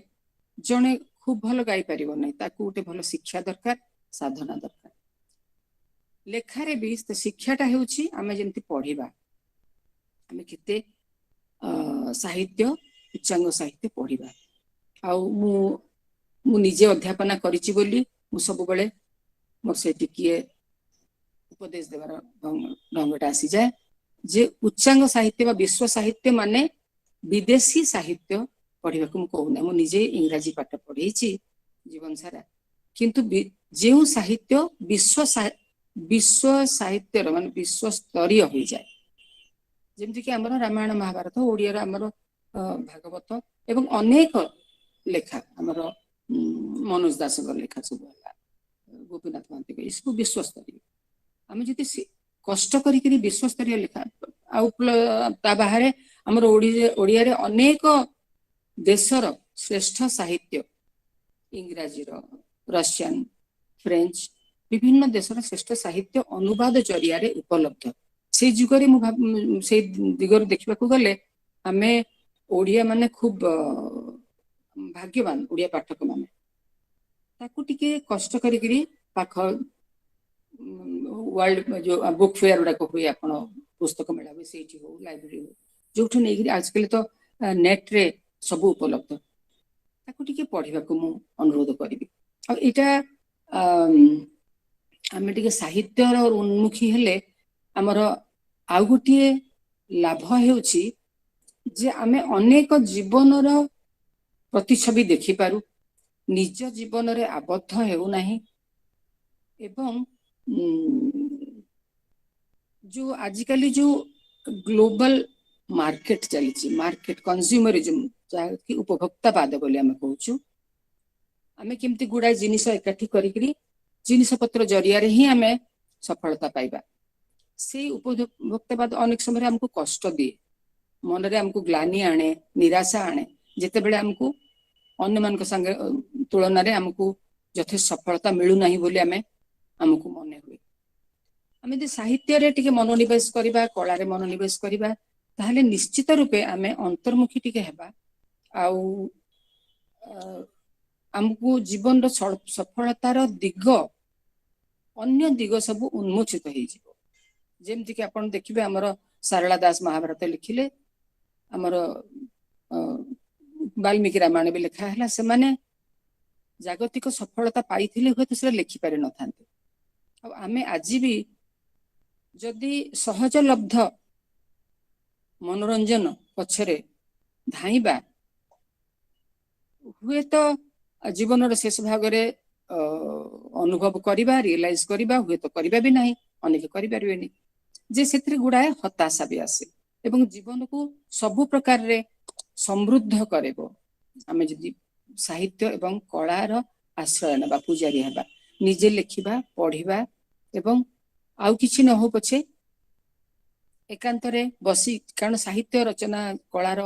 ଜଣେ ଖୁବ ଭଲ ଗାଇପାରିବ ନାହିଁ, ତାକୁ ଗୋଟେ ଭଲ ଶିକ୍ଷା ଦରକାର, ସାଧନା ଦରକାର। ଲେଖାରେ ବି ଶିକ୍ଷାଟା ହେଉଛି ଆମେ ଯେମିତି ପଢିବା, ଆମେ କେତେ ସାହିତ୍ୟ, ଉଚ୍ଚାଙ୍ଗ ସାହିତ୍ୟ ପଢିବା। ଆଉ ମୁଁ ନିଜେ ଅଧ୍ୟାପନା କରିଛି ବୋଲି ମୁଁ ସବୁବେଳେ ମୋର ସେ ଟିକିଏ ଉପଦେଶ ଦେବାର ଢଙ୍ଗଟା ଆସିଯାଏ ଯେ ଉଚ୍ଚାଙ୍ଗ ସାହିତ୍ୟ ବା ବିଶ୍ୱ ସାହିତ୍ୟ ମାନେ ବିଦେଶୀ ସାହିତ୍ୟ ପଢିବାକୁ ମୁଁ କହୁନାହିଁ। ମୁଁ ନିଜେ ଇଂରାଜୀ ପାଠ ପଢେଇଛି ଜୀବନ ସାରା, କିନ୍ତୁ ଯେଉଁ ସାହିତ୍ୟ ବିଶ୍ୱ ସାହିତ୍ୟର ମାନେ ବିଶ୍ୱସ୍ତରୀୟ ହୋଇଯାଏ, ଯେମିତିକି ଆମର ରାମାୟଣ ମହାଭାରତ, ଓଡ଼ିଆର ଆମର ଭାଗବତ ଏବଂ ଅନେକ ଲେଖା, ଆମର ମନୋଜ ଦାସଙ୍କ ଲେଖା ସବୁ ହେଲା, ଗୋପୀନାଥ ମହାନ୍ତିଙ୍କ, ଏସବୁ ବିଶ୍ୱସ୍ତରୀୟ। ଆମେ ଯଦି କଷ୍ଟ କରିକିରି ବିଶ୍ୱସ୍ତରୀୟ ଲେଖା, ଆଉ ତା ବାହାରେ ଆମର ଓଡ଼ିଆରେ ଅନେକ ଦେଶର ଶ୍ରେଷ୍ଠ ସାହିତ୍ୟ, ଇଂରାଜୀର, ରସିଆନ, ଫ୍ରେଞ୍ଚ, ବିଭିନ୍ନ ଦେଶର ଶ୍ରେଷ୍ଠ ସାହିତ୍ୟ ଅନୁବାଦ ଜରିଆରେ ଉପଲବ୍ଧ। ସେଇ ଯୁଗରେ ମୁଁ ସେଇ ଦିଗରୁ ଦେଖିବାକୁ ଗଲେ ଆମେ ଓଡ଼ିଆ ମାନେ ଖୁବ ଭାଗ୍ୟବାନ, ଓଡ଼ିଆ ପାଠକ ମାନେ। ତାକୁ ଟିକେ କଷ୍ଟ କରିକିରି ପାଖ ୱାର୍ଲଡ ଯୋଉ ବୁକ୍ ଫେୟାର ଗୁଡାକ ହୁଏ, ଆପଣ ପୁସ୍ତକ ମେଳା ହୁଏ, ସେଇଠି ହଉ, ଲାଇବ୍ରେରୀ ହଉ, ଯୋଉଠୁ ନେଇକିରି, ଆଜିକାଲି ତ ନେଟରେ ସବୁ ଉପଲବ୍ଧ, ତାକୁ ଟିକେ ପଢିବାକୁ ମୁଁ ଅନୁରୋଧ କରିବି। ଆଉ ଏଇଟା ଆମେ ଟିକେ ସାହିତ୍ୟର ଉନ୍ମୁଖୀ ହେଲେ ଆମର ଆଉ ଗୋଟିଏ ଲାଭ ହେଉଛି ଯେ ଆମେ ଅନେକ ଜୀବନର ପ୍ରତିଛବି ଦେଖିପାରୁ, ନିଜ ଜୀବନରେ ଆବଦ୍ଧ ହେଉନାହିଁ। ଏବଂ ଯୋଉ ଆଜିକାଲି ଯୋଉ ଗ୍ଲୋବାଲ ମାର୍କେଟ ଚାଲିଛି, ମାର୍କେଟ କନଜ୍ୟୁମରିଜମ, ଯାହାକି ଉପଭୋକ୍ତାବାଦ ବୋଲି ଆମେ କହୁଛୁ, ଆମେ କେମିତି ଗୁଡାଏ ଜିନିଷ ଏକାଠି କରିକିରି ଜିନିଷ ପତ୍ର ଜରିଆରେ ହିଁ ଆମେ ସଫଳତା ପାଇବା। ସେଇ ଉପଭୋକ୍ତାବାଦ ଅନେକ ସମୟରେ ଆମକୁ କଷ୍ଟ ଦିଏ, ମନରେ ଆମକୁ ଗ୍ଲାନି ଆଣେ, ନିରାଶା ଆଣେ, ଯେତେବେଳେ ଆମକୁ ଅନ୍ୟମାନଙ୍କ ସାଙ୍ଗେ ତୁଳନାରେ ଆମକୁ ଯଥେଷ୍ଟ ସଫଳତା ମିଳୁନାହିଁ ବୋଲି ଆମକୁ ମନେ ହୁଏ। ଆମେ ଯଦି ସାହିତ୍ୟରେ ଟିକେ ମନୋନିବେଶ କରିବା, କଳାରେ ମନୋନିବେଶ କରିବା, ତାହେଲେ ନିଶ୍ଚିତ ରୂପେ ଆମେ ଅନ୍ତର୍ମୁଖୀ ଟିକେ ହେବା, ଆଉ ଆମକୁ ଜୀବନର ସଫଳତାର ଦିଗ ଅନ୍ୟ ଦିଗ ସବୁ ଉନ୍ମୋଚିତ ହେଇଯିବ। ଯେମିତିକି ଆପଣ ଦେଖିବେ ଆମର ସାରଳା ଦାସ ମହାଭାରତ ଲେଖିଲେ, ଆମର ବାଲ୍ମୀକି ରାମାୟଣ ବି ଲେଖା ହେଲା। ସେମାନେ ଜାଗତିକ ସଫଳତା ପାଇଥିଲେ ହୁଏତ ସେଟା ଲେଖିପାରି ନଥାନ୍ତେ। ଆଉ ଆମେ ଆଜି ବି ଯଦି ସହଜଲବ୍ଧ ମନୋରଞ୍ଜନ ପଛରେ ଧାଇଁବା, ହୁଏତ ଜୀବନର ଶେଷ ଭାଗରେ ଅନୁଭବ କରିବା, ରିଏଲାଇଜ କରିବା, ହୁଏତ କରିବା ବି ନାହିଁ, ଅନେକ କରିପାରିବେନି, ଯେ ସେଥିରେ ଗୁଡାଏ ହତାଶା ବି ଆସେ ଏବଂ ଜୀବନକୁ ସବୁ ପ୍ରକାରରେ ସମୃଦ୍ଧ କରିବ ଆମେ ଯଦି ସାହିତ୍ୟ ଏବଂ କଳାର ଆଶ୍ରୟ ନେବା, ପୂଜାରୀ ହେବା, ନିଜେ ଲେଖିବା, ପଢିବା ଏବଂ ଆଉ କିଛି ନ ହଉ ପଛେ ଏକାନ୍ତରେ ବସି, କାରଣ ସାହିତ୍ୟ ରଚନା କଳାର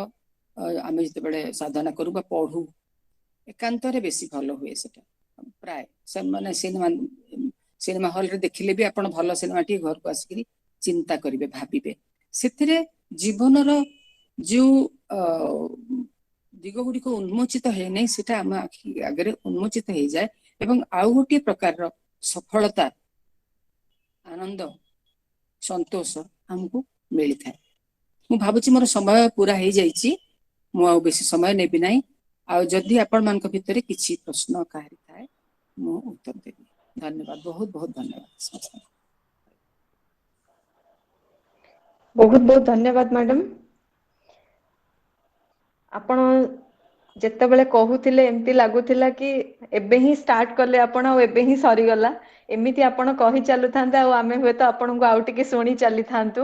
ଆମେ ଯେତେବେଳେ ସାଧନା କରୁ ବା ପଢୁ ଏକାନ୍ତରେ ବେଶୀ ଭଲ ହୁଏ। ସେଟା ପ୍ରାୟ ସେମାନେ ସିନେମା ହଲରେ ଦେଖିଲେ ବି ଆପଣ ଭଲ ସିନେମା ଟିକେ ଘରକୁ ଆସିକିରି ଚିନ୍ତା କରିବେ, ଭାବିବେ। ସେଥିରେ ଜୀବନର ଯୋଉ ଦିଗ ଗୁଡିକ ଉନ୍ମୋଚିତ ହେଇନାହିଁ ସେଟା ଆମ ଆଖି ଆଗରେ ଉନ୍ମୋଚିତ ହେଇଯାଏ ଏବଂ ଆଉ ଗୋଟିଏ ପ୍ରକାରର ସଫଳତା, ଆନନ୍ଦ, ସନ୍ତୋଷ ଆମକୁ ମିଳିଥାଏ। ମୁଁ ଭାବୁଛି ମୋର ସମୟ ପୁରା ହେଇଯାଇଛି, ମୁଁ ଆଉ ବେଶୀ ସମୟ ନେବି ନାହିଁ। ଆଉ ଯଦି ଆପଣ ମାନଙ୍କ ଭିତରେ କିଛି ପ୍ରଶ୍ନ କାହାରି ଥାଏ ମୁଁ ଉତ୍ତର ଦେବି। ଧନ୍ୟବାଦ, ବହୁତ ବହୁତ ଧନ୍ୟବାଦ। ବହୁତ ବହୁତ ଧନ୍ୟବାଦ ମ୍ୟାଡାମ। ଆପଣ ଯେତେବେଳେ କହୁଥିଲେ ଏମିତି ଲାଗୁଥିଲା କି ଏବେ ହିଁ ଷ୍ଟାର୍ଟ କଲେ ଆପଣ ଆଉ ଏବେ ହିଁ ସରିଗଲା। ଏମିତି ଆପଣ କହି ଚାଲୁଥାନ୍ତେ ଆଉ ଆମେ ହୁଏତ ଆପଣଙ୍କୁ ଆଉ ଟିକେ ଶୁଣି ଚାଲିଥାନ୍ତୁ।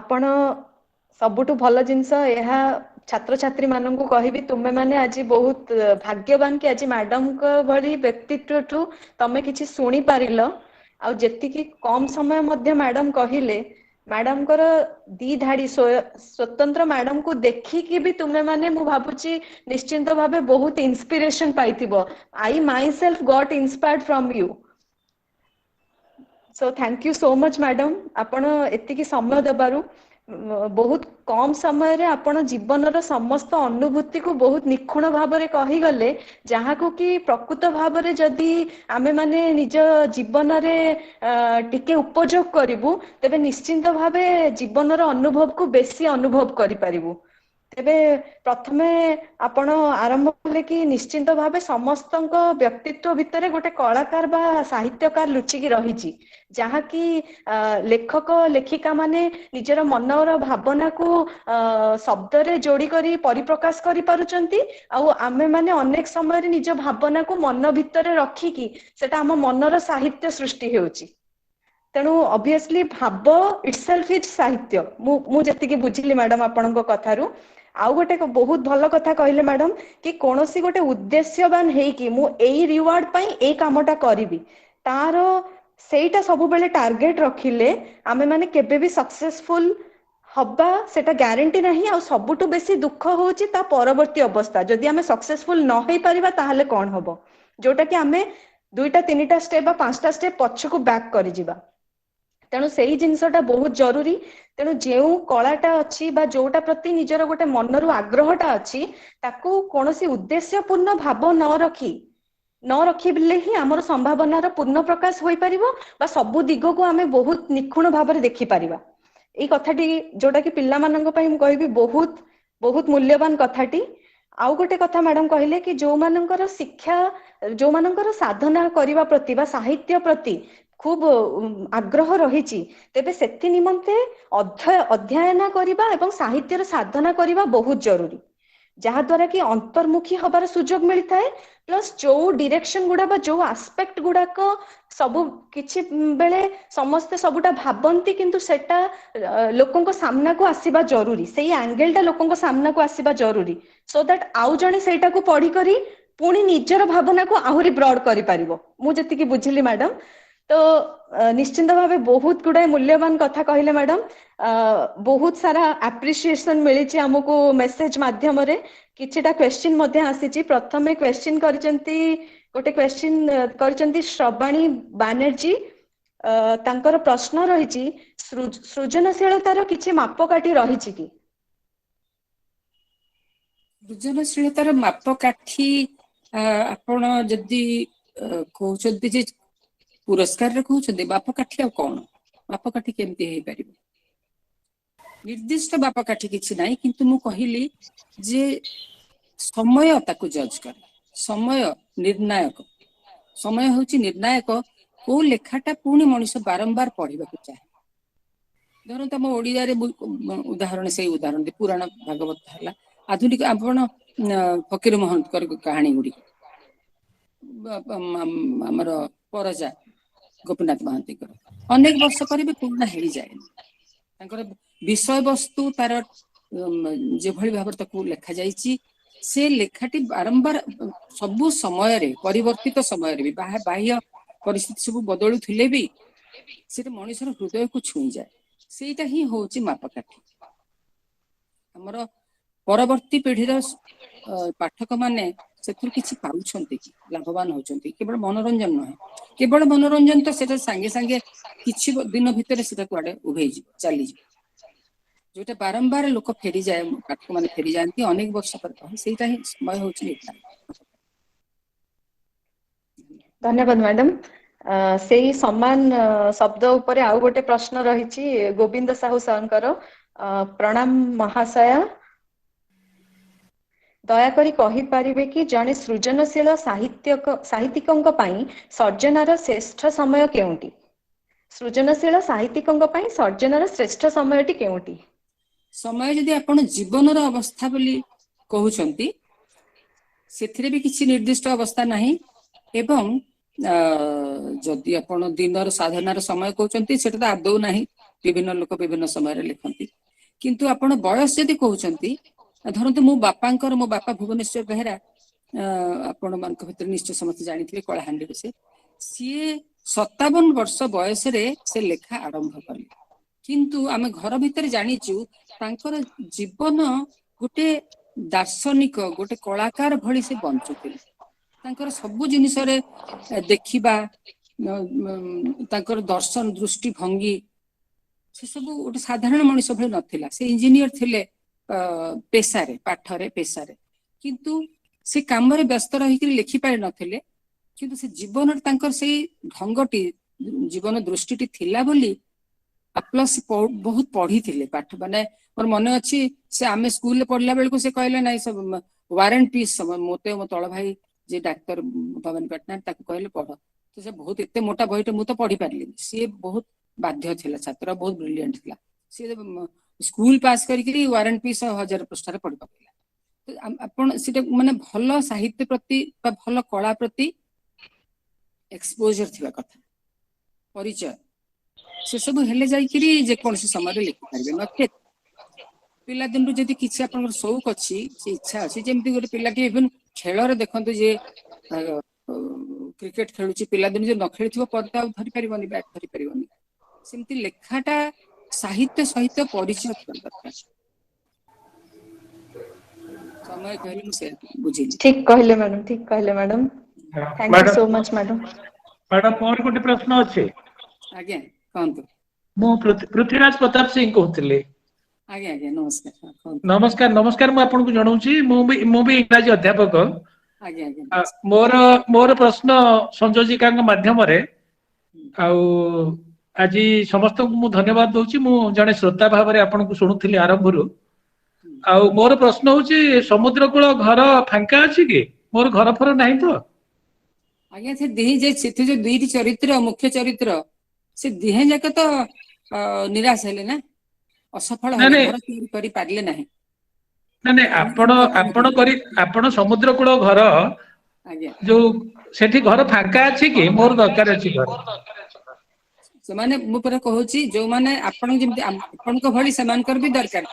ଆପଣ ସବୁଠୁ ଭଲ ଜିନିଷ ଏହା ଛାତ୍ରଛାତ୍ରୀ ମାନଙ୍କୁ କହିବି, ତୁମେ ମାନେ ଆଜି ବହୁତ ଭାଗ୍ୟବାନ କି ଆଜି ମ୍ୟାଡମଙ୍କ ଭଳି ବ୍ୟକ୍ତିତ୍ୱଠୁ ତମେ କିଛି ଶୁଣି ପାରିଲ। ଆଉ ଯେତିକି କମ ସମୟ ମଧ୍ୟ ମ୍ୟାଡମ କହିଲେ, ମ୍ୟାଡମଙ୍କର ଦି ଧାଡି ସ୍ୱତନ୍ତ୍ର ମ୍ୟାଡମକୁ ଦେଖିକି ବି ତୁମେ ମାନେ ମୁଁ ଭାବୁଛି ନିଶ୍ଚିନ୍ତ ଭାବେ ବହୁତ ଇନ୍ସପିରେସନ ପାଇଥିବ। I myself got inspired from you. So thank you so much madam, ଆପଣ ଏତିକି ସମୟ ଦେବାରୁ। ବହୁତ କମ ସମୟରେ ଆପଣ ଜୀବନର ସମସ୍ତ ଅନୁଭୂତିକୁ ବହୁତ ନିଖୁଣ ଭାବରେ କହିଗଲେ, ଯାହାକୁ କି ପ୍ରକୃତ ଭାବରେ ଯଦି ଆମେ ମାନେ ନିଜ ଜୀବନରେ ଟିକେ ଉପଯୋଗ କରିବୁ, ତେବେ ନିଶ୍ଚିନ୍ତ ଭାବେ ଜୀବନର ଅନୁଭବକୁ ବେଶୀ ଅନୁଭବ କରିପାରିବୁ। ତେବେ ପ୍ରଥମେ ଆପଣ ଆରମ୍ଭ କଲେ କି ନିଶ୍ଚିନ୍ତ ଭାବେ ସମସ୍ତଙ୍କ ବ୍ୟକ୍ତିତ୍ୱ ଭିତରେ ଗୋଟେ କଳାକାର ବା ସାହିତ୍ୟକାର ଲୁଚିକି ରହିଛି, ଯାହାକି ଲେଖକ ଲେଖିକା ମାନେ ନିଜର ମନର ଭାବନାକୁ ଶବ୍ଦରେ ଯୋଡି କରି ପରିପ୍ରକାଶ କରିପାରୁଛନ୍ତି। ଆଉ ଆମେ ମାନେ ଅନେକ ସମୟରେ ନିଜ ଭାବନାକୁ ମନ ଭିତରେ ରଖିକି ସେଟା ଆମ ମନର ସାହିତ୍ୟ ସୃଷ୍ଟି ହେଉଛି। ତେଣୁ ଅବଭିୟସଲି ଭାବ ଇଟସେଲ୍ଫ ଇଜ ସାହିତ୍ୟ। ମୁଁ ଯେତିକି ବୁଝିଲି ମ୍ୟାଡାମ ଆପଣଙ୍କ କଥାରୁ। ଆଉ ଗୋଟେ ବହୁତ ଭଲ କଥା କହିଲେ ମ୍ୟାଡାମ, କି କୌଣସି ଗୋଟେ ଉଦ୍ଦେଶ୍ୟବାନ ହେଇକି ମୁଁ ଏଇ ରିୱାର୍ଡ ପାଇଁ ଏଇ କାମଟା କରିବି, ତାର ସେଇଟା ସବୁବେଳେ ଟାର୍ଗେଟ ରଖିଲେ ଆମେ ମାନେ କେବେ ବି ସକ୍ସେସଫୁଲ ହବା ସେଟା ଗ୍ୟାରେଣ୍ଟି ନାହିଁ। ଆଉ ସବୁଠୁ ବେଶୀ ଦୁଃଖ ହଉଛି ତା ପରବର୍ତ୍ତୀ ଅବସ୍ଥା, ଯଦି ଆମେ ସକ୍ସେସଫୁଲ ନ ହେଇ ପାରିବା ତାହେଲେ କଣ ହବ, ଯୋଉଟା କି ଆମେ 2ଟା 3ଟା ଷ୍ଟେପ ବା 5ଟା ଷ୍ଟେପ ପଛକୁ ବ୍ୟାକ୍ କରିଯିବା। ତେଣୁ ସେଇ ଜିନିଷଟା ବହୁତ ଜରୁରୀ। ତେଣୁ ଯେଉଁ କଳାଟା ଅଛି ବା ଯୋଉଟା ପ୍ରତି ନିଜର ଗୋଟେ ମନରୁ ଆଗ୍ରହଟା ଅଛି, ତାକୁ କୌଣସି ଉଦ୍ଦେଶ୍ୟ ପୂର୍ଣ୍ଣ ଭାବ ନ ରଖିଲେ ହିଁ ଆମର ସମ୍ଭାବନାର ପୂର୍ଣ୍ଣ ପ୍ରକାଶ ହୋଇପାରିବ ବା ସବୁ ଦିଗକୁ ଆମେ ବହୁତ ନିଖୁଣ ଭାବରେ ଦେଖିପାରିବା। ଏଇ କଥାଟି ଯୋଉଟା କି ପିଲାମାନଙ୍କ ପାଇଁ ମୁଁ କହିବି ବହୁତ ବହୁତ ମୂଲ୍ୟବାନ କଥାଟି। ଆଉ ଗୋଟେ କଥା ମ୍ୟାଡାମ କହିଲେ କି ଯୋଉମାନଙ୍କର ଶିକ୍ଷା, ଯୋଉମାନଙ୍କର ସାଧନା କରିବା ପ୍ରତି ବା ସାହିତ୍ୟ ପ୍ରତି ଖୁବ ଆଗ୍ରହ ରହିଛି, ତେବେ ସେଥି ନିମନ୍ତେ ଅଧ୍ୟୟନ କରିବା ଏବଂ ସାହିତ୍ୟର ସାଧନା କରିବା ବହୁତ ଜରୁରୀ। ଯାହା ଦ୍ଵାରା କି ଅନ୍ତର୍ମୁଖୀ ହବାର ସୁଯୋଗ ମିଳିଥାଏ। ପ୍ଲସ୍ ଯୋଉ ଡିରେକ୍ସନ ଗୁଡା ବା ଯୋଉ ଆସ୍ପେକ୍ଟ ଗୁଡାକ ସବୁ କିଛି ବେଳେ ସମସ୍ତେ ସବୁଟା ଭାବନ୍ତି, କିନ୍ତୁ ସେଟା ଲୋକଙ୍କ ସାମ୍ନାକୁ ଆସିବା ଜରୁରୀ, ସେଇ ଆଙ୍ଗେଲ ଟା ଲୋକଙ୍କ ସାମ୍ନାକୁ ଆସିବା ଜରୁରୀ। ସୋ ଦ୍ୟାଟ ଆଉ ଜଣେ ସେଇଟାକୁ ପଢିକରି ପୁଣି ନିଜର ଭାବନାକୁ ଆହୁରି ବ୍ରଡ କରିପାରିବ। ମୁଁ ଯେତିକି ବୁଝିଲି ମ୍ୟାଡାମ, ତ ନିଶ୍ଚିନ୍ତ ଭାବେ ବହୁତ ଗୁଡାଏ ମୂଲ୍ୟବାନ କଥା କହିଲେ ମ୍ୟାଡାମ। ବହୁତ ସାରା ଆପ୍ରିସିଏସନ ମିଳିଛି ଆମକୁ ମେସେଜ ମାଧ୍ୟମରେ। କିଛିଟା କ୍ୱେଶ୍ଚିନ୍ ମଧ୍ୟ ଆସିଛି। ପ୍ରଥମେ କ୍ୱେଶ୍ଚିନ୍ କରିଛନ୍ତି, ଗୋଟେ କ୍ୱେଶ୍ଚିନ୍ କରିଛନ୍ତି ଶ୍ରବାଣୀ ବାନାର୍ଜୀ। ତାଙ୍କର ପ୍ରଶ୍ନ ରହିଛି, ସୃଜନଶୀଳତାର କିଛି ମାପକାଠି ରହିଛି କି? ସୃଜନଶୀଳତାର ମାପକାଠି ଆପଣ ଯଦି କହୁଛନ୍ତି ଯେ ପୁରସ୍କାରରେ କହୁଛନ୍ତି, ମାପକାଠି ଆଉ କଣ? ମାପକାଠି କେମିତି ହେଇପାରିବ? ନିର୍ଦ୍ଦିଷ୍ଟ ମାପକାଠି କିଛି ନାହିଁ, କିନ୍ତୁ ମୁଁ କହିଲି ଯେ ସମୟ ତାକୁ ଜଜ୍ କରେ। ସମୟ ନିର୍ଣ୍ଣାୟକ। ସମୟ ହେଉଛି ନିର୍ଣ୍ଣାୟକ। କୋଉ ଲେଖାଟା ପୁଣି ମଣିଷ ବାରମ୍ବାର ପଢିବାକୁ ଚାହେଁ। ଧରନ୍ତୁ ଆମ ଓଡ଼ିଆରେ ଉଦାହରଣ, ସେଇ ଉଦାହରଣ ପୁରାଣ ଭାଗବତ ହେଲା, ଆଧୁନିକ ଆପଣ ଫକୀର ମୋହନଙ୍କର କାହାଣୀ ଗୁଡ଼ିକ, ଆମର ପରଜା ଗୋପୀନାଥ ମହାନ୍ତିଙ୍କର ଅନେକ ବର୍ଷ ପରେ ବି ପୁରୁଣା ହେଇଯାଏନି। ତାଙ୍କର ବିଷୟବସ୍ତୁ ତାର ଯେଭଳି ଭାବରେ ତାକୁ ଲେଖାଯାଇଛି, ସେ ଲେଖାଟି ବାରମ୍ବାର ସବୁ ସମୟରେ, ପରିବର୍ତ୍ତିତ ସମୟରେ ବି, ବାହ୍ୟ ପରିସ୍ଥିତି ସବୁ ବଦଳୁଥିଲେ ବି ସେଟା ମଣିଷର ହୃଦୟକୁ ଛୁଇଁଯାଏ। ସେଇଟା ହିଁ ହଉଛି ମାପକାଠି। ଆମର ପରବର୍ତ୍ତୀ ପିଢିର ପାଠକ ମାନେ ସେଥିରୁ କିଛି ପାଉଛନ୍ତି କି, ଲାଭବାନ ହଉଛନ୍ତି? କେବଳ ମନୋରଞ୍ଜନ ନୁହେଁ, କେବଳ ମନୋରଞ୍ଜନ ତ ସେଟା ସାଙ୍ଗେ ସାଙ୍ଗେ କିଛି ଦିନ ଭିତରେ ସେଟା କୁଆଡେ ଉଭେଇଯିବ, ଚାଲିଯିବ। ଯୋଉଟା ବାରମ୍ବାର ଲୋକ ଫେରିଯାଏ, ପାଠକ ମାନେ ଫେରିଯାଆନ୍ତି ଅନେକ ବର୍ଷ ପରେ, ସେଇଟା ହିଁ ସମୟ ହଉଛି ନିର୍ଣ୍ଣାୟକ। ଧନ୍ୟବାଦ ମ୍ୟାଡାମ। ସେଇ ସମାନ ଶବ୍ଦ ଉପରେ ଆଉ ଗୋଟେ ପ୍ରଶ୍ନ ରହିଛି ଗୋବିନ୍ଦ ସାହୁ ସାରଙ୍କର। ପ୍ରଣାମ ମହାଶୟା, ଦୟାକରି କହିପାରିବେ କି ଜଣେ ସୃଜନଶୀଳ ସାହିତ୍ୟିକଙ୍କ ପାଇଁ ସର୍ଜନାର ଶ୍ରେଷ୍ଠ ସମୟ କେଉଁଟି? ସୃଜନଶୀଳ ସାହିତ୍ୟିକଙ୍କ ପାଇଁ ସର୍ଜନାର ଶ୍ରେଷ୍ଠ ସମୟଟି କେଉଁଟି? ସମୟ ଯଦି ଆପଣ ଜୀବନର ଅବସ୍ଥା ବୋଲି କହୁଛନ୍ତି, ସେଥିରେ ବି କିଛି ନିର୍ଦ୍ଦିଷ୍ଟ ଅବସ୍ଥା ନାହିଁ। ଏବଂ ଯଦି ଆପଣ ଦିନର ସାଧନାର ସମୟ କହୁଛନ୍ତି, ସେଟା ତ ଆଦୌ ନାହିଁ। ବିଭିନ୍ନ ଲୋକ ବିଭିନ୍ନ ସମୟରେ ଲେଖନ୍ତି। କିନ୍ତୁ ଆପଣ ବୟସ ଯଦି କହୁଛନ୍ତି, ଧରନ୍ତୁ ମୋ ବାପା ଭୁବନେଶ୍ୱର ବେହେରା, ଆପଣ ମାନଙ୍କ ଭିତରେ ନିଶ୍ଚୟ ସମସ୍ତେ ଜାଣିଥିବେ, କଳାହାଣ୍ଡିରେ ସିଏ 57 ବର୍ଷ ବୟସରେ ସେ ଲେଖା ଆରମ୍ଭ କଲେ। କିନ୍ତୁ ଆମେ ଘର ଭିତରେ ଜାଣିଛୁ ତାଙ୍କର ଜୀବନ ଗୋଟେ ଦାର୍ଶନିକ, ଗୋଟେ କଳାକାର ଭଳି ସେ ବଞ୍ଚୁଥିଲେ। ତାଙ୍କର ସବୁ ଜିନିଷରେ ଦେଖିବା, ତାଙ୍କର ଦର୍ଶନ, ଦୃଷ୍ଟି ଭଙ୍ଗୀ, ସେ ସବୁ ଗୋଟେ ସାଧାରଣ ମଣିଷ ଭଳି ନଥିଲା। ସେ ଇଞ୍ଜିନିୟର ଥିଲେ ପେସାରେ, ପାଠରେ ପେସାରେ, କିନ୍ତୁ ସେ କାମରେ ବ୍ୟସ୍ତ ରହିକି ଲେଖିପାରି ନଥିଲେ। କିନ୍ତୁ ସେ ଜୀବନରେ ତାଙ୍କର ସେଇ ଢଙ୍ଗଟି, ଜୀବନ ଦୃଷ୍ଟିଟି ଥିଲା ବୋଲି ପ୍ଲସ୍ ବହୁତ ପଢିଥିଲେ ପାଠ। ମାନେ ମୋର ମନେ ଅଛି, ସେ ଆମେ ସ୍କୁଲରେ ପଢିଲା ବେଳକୁ ସେ କହିଲେ ନାଇଁ, ସବୁ ୱାର ଆଣ୍ଡ ପିସ୍, ମତେ ମୋ ତଳ ଭାଇ ଯେ ଡାକ୍ତର ଭବାନୀ ପଟ୍ଟନାୟକ, ତାକୁ କହିଲେ ପଢ। ତ ସେ ବହୁତ, ଏତେ ମୋଟା ବହିଟେ ମୁଁ ତ ପଢି ପାରିଲିନି। ସିଏ ବହୁତ ବାଧ୍ୟ ଥିଲା, ଛାତ୍ର ବହୁତ ବ୍ରିଲିଏଣ୍ଟ ଥିଲା। ସିଏ ସ୍କୁଲ ପାସ୍ କରିକି ୱାର ଆଣ୍ଡ ପିସ୍ 1000 ପୃଷ୍ଠାରେ ପଢି ପକେଇଲା। ଆପଣ ସେଟା ମାନେ ଭଲ ସାହିତ୍ୟ ପ୍ରତି ବା ଭଲ କଳା ପ୍ରତି ଏକ୍ସପୋଜର ଥିବା କଥା, ପରିଚୟ। ସେସବୁ ହେଲେ ଯାଇକିରି ଯେକୌଣସି ସମୟରେ ଲେଖିପାରିବେ। ନଚେତ ପିଲାଦିନରୁ ଯଦି କିଛି ଆପଣଙ୍କର ସଉକ ଅଛି, ସେ ଇଚ୍ଛା ଅଛି, ଯେମିତି ଗୋଟେ ପିଲାଟି ଇଭେନ୍ ଖେଳରେ ଦେଖନ୍ତୁ, ଯେ କ୍ରିକେଟ ଖେଳୁଛି, ପିଲାଦିନ ଯଦି ନ ଖେଳିଥିବ ପଦଟା ଆଉ ଧରି ପାରିବନି, ବ୍ୟାଟ୍ ଧରି ପାରିବନି। ସେମିତି ଲେଖାଟା ସାହିତ୍ୟ ସହିତ ପରିଚୟ ଥିବା ଦରକାର। ସମୟ କହିଲେ ମୁଁ ସେ ବୁଝିଲି। ଠିକ କହିଲେ ମ୍ୟାଡାମ, ଠିକ କହିଲେ madam. Thank you so much madam. Madam ମୋର ଗୋଟେ ପ୍ରଶ୍ନ ଅଛି। ଆଜ୍ଞା କୁହନ୍ତୁ। ମୁଁ ପୃଥ୍ୱୀରାଜ ପ୍ରତାପ ସିଂ କହୁଥିଲି। ଆଜ୍ଞା ଆଜ୍ଞା, ନମସ୍କାର। ନମସ୍କାର। ନମସ୍କାର, ମୁଁ ଆପଣଙ୍କୁ ଜଣାଉଛି। ମୁଁ ବି ଇଂରାଜୀ ଅଧ୍ୟାପକ। ଆଜ୍ଞା ଆଜ୍ଞା, ମୋର ପ୍ରଶ୍ନ ସଂଯୋଜିକାଙ୍କ ମାଧ୍ୟମରେ, ଆଉ ଆଜି ସମସ୍ତଙ୍କୁ ମୁଁ ଧନ୍ୟବାଦ ଦଉଛି। ମୁଁ ଜଣେ ଶ୍ରୋତା ଭାବରେ ଆପଣଙ୍କୁ ଶୁଣୁଥିଲି ଆରମ୍ଭରୁ। ଆଉ ମୋର ପ୍ରଶ୍ନ ହଉଛି, ସମୁଦ୍ର କୂଳ ଘର ଫାଙ୍କା ଅଛି କି? ମୋର ଘର ଫର ନାହିଁ ତ। ଆଜ୍ଞା, ସେ ସେଥି ଯୋଉ ଦୁଇଟି ଚରିତ୍ର, ମୁଖ୍ୟ ଚରିତ୍ର, ସେ ଦିହେଁ ଯାକ ତ ନିରାଶ ହେଲେ ନା, ଅସଫଳ ନାଇଁ ହେଲେ, ନାଇଁ ଘର ତିଆରି କରିପାରିଲେ ନାହିଁ। ନାଇଁ ଆପଣ ସମୁଦ୍ର କୂଳ ଘର ଆଜ୍ଞା, ଯୋଉ, ସେଠି ଘର ଫାଙ୍କା ଅଛି କି? ମୋର ଦରକାର ଅଛି ଘର। ସେମାନେ, ମୁଁ ପରା କହୁଛି, ଯୋଉମାନେ ଆପଣ ଯେମିତି ଆପଣଙ୍କ ଭଳି ସେମାନଙ୍କର ବି ଦରକାର।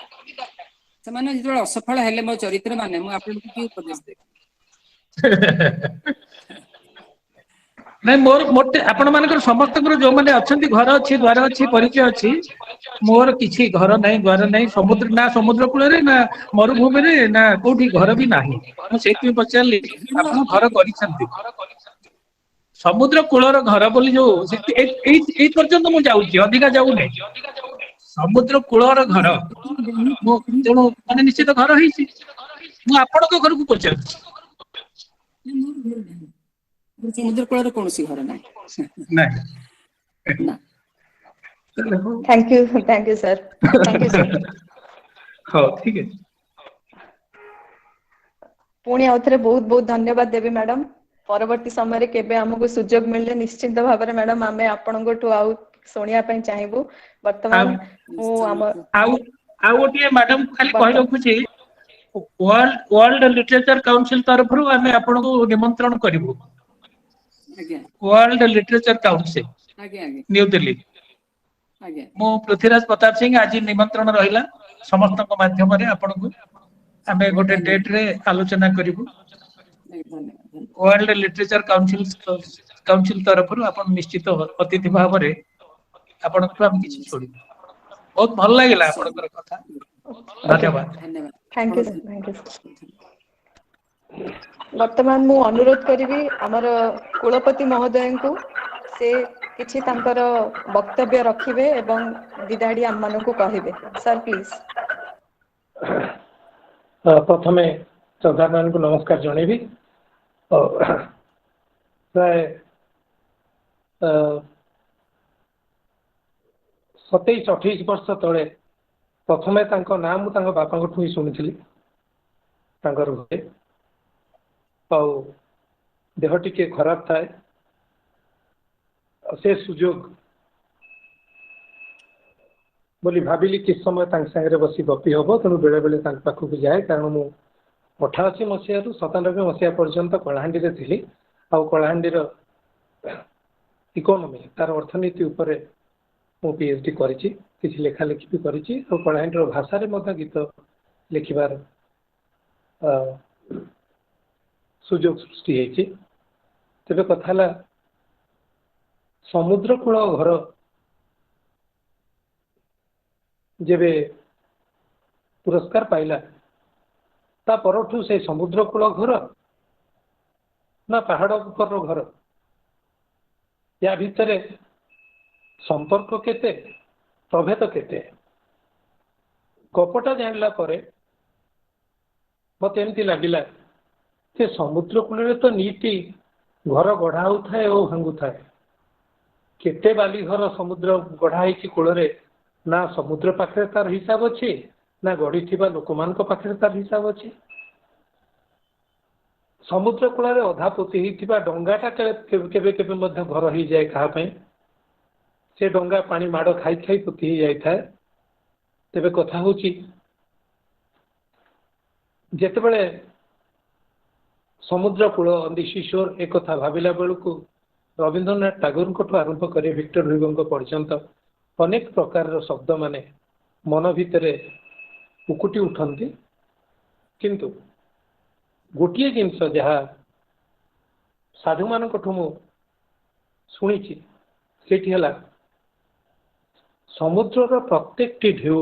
ସେମାନେ ଯେତେବେଳେ ଅସଫଳ ହେଲେ ମୋ ଚରିତ୍ର ମାନେ, ମୁଁ ଆପଣଙ୍କୁ କି ଉପଦେଶ ଦେବି? ନାଇଁ, ମୋର ଆପଣ ମାନଙ୍କର ସମସ୍ତଙ୍କର ଯୋଉମାନେ ଅଛନ୍ତି, ଘର ଅଛି, ଦ୍ୱାର ଅଛି, ପରିଚୟ ଅଛି। ମୋର କିଛି ଘର ନାହିଁ, ଦ୍ୱାର ନାହିଁ, ନା ସମୁଦ୍ର କୂଳରେ, ନା ମରୁଭୂମିରେ, ନା କୋଉଠି ଘର ବି ନାହିଁ। ମୁଁ ସେଇଥିପାଇଁ ପଚାରିଲି, ଆପଣ ଘର କରିଛନ୍ତି? ସମୁଦ୍ର କୂଳର ଘର ବୋଲି ଯୋଉ, ଏଇ ପର୍ଯ୍ୟନ୍ତ ମୁଁ ଯାଉଛି, ଅଧିକା ଯାଉନାହିଁ। ସମୁଦ୍ର କୂଳର ଘର, ମୁଁ ତେଣୁ ମାନେ ନିଶ୍ଚିତ ଘର ହେଇଛି। ମୁଁ ଆପଣଙ୍କ ଘରକୁ ପଚାରୁଛି। ସମୁଦ୍ର କୂଳରେ କୌଣସି ଘର ନାହିଁ। ନାଇଁ ନା। Thank you, sir. Thank you, sir. ହଉ ଠିକ ଅଛି। ପୁଣି ଆଉଥରେ ବହୁତ ବହୁତ ଧନ୍ୟବାଦ ଦେବି ମ୍ୟାଡାମ। ପରବର୍ତ୍ତୀ ସମୟରେ କେବେ ଆମକୁ ସୁଯୋଗ ମିଳିଲେ ନିଶ୍ଚିନ୍ତ ଭାବରେ ମ୍ୟାଡାମ ଆମେ ଆପଣଙ୍କଠୁ ଆଉ ଶୁଣିବା ପାଇଁ ଚାହିଁବୁ। ବର୍ତ୍ତମାନ ଆଉ ମୁଁ ଆମ ଆଉ ଆଉ ଗୋଟିଏ ମ୍ୟାଡାମ ଖାଲି କହି ବର୍ତ୍ତ ରଖୁଛି, ୱାର୍ଲଡ ଲିଟରେଚର କାଉନସିଲ ତରଫରୁ ଆମେ ଆପଣଙ୍କୁ ନିମନ୍ତ୍ରଣ କରିବୁ। ଆଜ୍ଞା ୱାର୍ଲଡ ଲିଟରେଚର କାଉନସିଲ ଆଜ୍ଞା ଆଜ୍ଞା ନ୍ୟୁ ଦିଲ୍ଲୀ। ଆଜ୍ଞା ମୁଁ ପୃଥ୍ୱୀରାଜ ପ୍ରତାପ ସିଂ ଆଜି ନିମନ୍ତ୍ରଣ ରହିଲା ସମସ୍ତଙ୍କ ମାଧ୍ୟମରେ ଆପଣଙ୍କୁ। ଆମେ ଗୋଟେ ଧନ୍ୟବାଦ ଡେଟ ରେ ଆଲୋଚନା କରିବୁ। ଧନ୍ୟବାଦ। ୱାର୍ଲଡ ଲିଟରେଚର କାଉନସିଲ ତରଫରୁ ଆପଣ ନିଶ୍ଚିତ ଅତିଥି ଭାବରେ ଆପଣଙ୍କଠୁ ଆମେ କିଛି ଶୁଣିବୁ। ବହୁତ ଭଲ ଲାଗିଲା ନିଶ୍ଚୟ ଆପଣଙ୍କର କଥା। ଓକେ, ଧନ୍ୟବାଦ। ଧନ୍ୟବାଦ। Thank you sir, thank you. ବର୍ତ୍ତମାନ ମୁଁ ଅନୁରୋଧ କରିବି ଆମର କୁଳପତି ମହୋଦୟଙ୍କୁ ସେ କିଛି ତାଙ୍କର ବକ୍ତବ୍ୟ ରଖିବେ ଏବଂ ବିଦାଡି ଆମମାନଙ୍କୁ କହିବେ। Sir please. ପ୍ରଥମେ ଶ୍ରଦ୍ଧାଳୁମାନଙ୍କୁ ନମସ୍କାର ଜଣେଇବି। ପ୍ରାୟ 27-28 ବର୍ଷ ତଳେ ପ୍ରଥମେ ତାଙ୍କ ନାଁ ମୁଁ ତାଙ୍କ ବାପାଙ୍କଠୁ ହିଁ ଶୁଣିଥିଲି ତାଙ୍କର ଘରେ। ଆଉ ଦେହ ଟିକେ ଖରାପ ଥାଏ, ସେ ସୁଯୋଗ ବୋଲି ଭାବିଲି କିଛି ସମୟ ତାଙ୍କ ସାଙ୍ଗରେ ବସି ଗପି ହବ, ତେଣୁ ବେଳେ ବେଳେ ତାଙ୍କ ପାଖକୁ ଯାଏ। କାରଣ ମୁଁ 88 ମସିହାରୁ 97 ମସିହା ପର୍ଯ୍ୟନ୍ତ କଳାହାଣ୍ଡିରେ ଥିଲି। ଆଉ କଳାହାଣ୍ଡିର ଇକୋନୋମି, ତାର ଅର୍ଥନୀତି ଉପରେ ମୁଁ PhD କରିଛି, କିଛି ଲେଖା ଲେଖି ବି କରିଛି। ଆଉ କଳାହାଣ୍ଡିର ଭାଷାରେ ମଧ୍ୟ ଗୀତ ଲେଖିବାର ସୁଯୋଗ ସୃଷ୍ଟି ହେଇଛି। ତେବେ କଥା ହେଲା, ସମୁଦ୍ର କୂଳ ଘର ଯେବେ ପୁରସ୍କାର ପାଇଲା, ତା ପରଠୁ ସେ ସମୁଦ୍ର କୂଳ ଘର ନା ପାହାଡ଼ ଉପରର ଘର, ୟା ଭିତରେ ସମ୍ପର୍କ କେତେ, ପ୍ରଭେଦ କେତେ? ଗପଟା ଜାଣିଲା ପରେ ମତେ ଏମିତି ଲାଗିଲା ଯେ ସମୁଦ୍ର କୂଳରେ ତ ନିତି ଘର ଗଢା ହଉଥାଏ ଓ ଭାଙ୍ଗୁଥାଏ। କେତେ ବାଲି ଘର ସମୁଦ୍ର ଗଢା ହେଇଛି କୂଳରେ, ନା ସମୁଦ୍ର ପାଖରେ ତାର ହିସାବ ଅଛି, ନା ଗଢିଥିବା ଲୋକମାନଙ୍କ ପାଖରେ ତାର ହିସାବ ଅଛି। ସମୁଦ୍ର କୂଳରେ ଅଧା ପୋତି ହେଇଥିବା ଡଙ୍ଗାଟା କେବେ କେବେ ମଧ୍ୟ ଘର ହେଇଯାଏ କାହା ପାଇଁ। ସେ ଡଙ୍ଗା ପାଣି ମାଡ଼ ଖାଇ ଖାଇ ପୋତି ହେଇଯାଇଥାଏ। ତେବେ କଥା ହଉଛି, ଯେତେବେଳେ ସମୁଦ୍ର କୂଳ ଅନ୍ ଦି ସିଶୋର ଏକଥା ଭାବିଲା ବେଳକୁ ରବୀନ୍ଦ୍ରନାଥ ଟାଗୋରଙ୍କଠୁ ଆରମ୍ଭ କରି ଭିକ୍ଟର ହୁଗୋଙ୍କ ପର୍ଯ୍ୟନ୍ତ ଅନେକ ପ୍ରକାରର ଶବ୍ଦ ମାନେ ମନ ଭିତରେ ଉକୁଟି ଉଠନ୍ତି। କିନ୍ତୁ ଗୋଟିଏ ଜିନିଷ ଯାହା ସାଧୁମାନଙ୍କଠୁ ମୁଁ ଶୁଣିଛି, ସେଇଠି ହେଲା ସମୁଦ୍ରର ପ୍ରତ୍ୟେକଟି ଢେଉ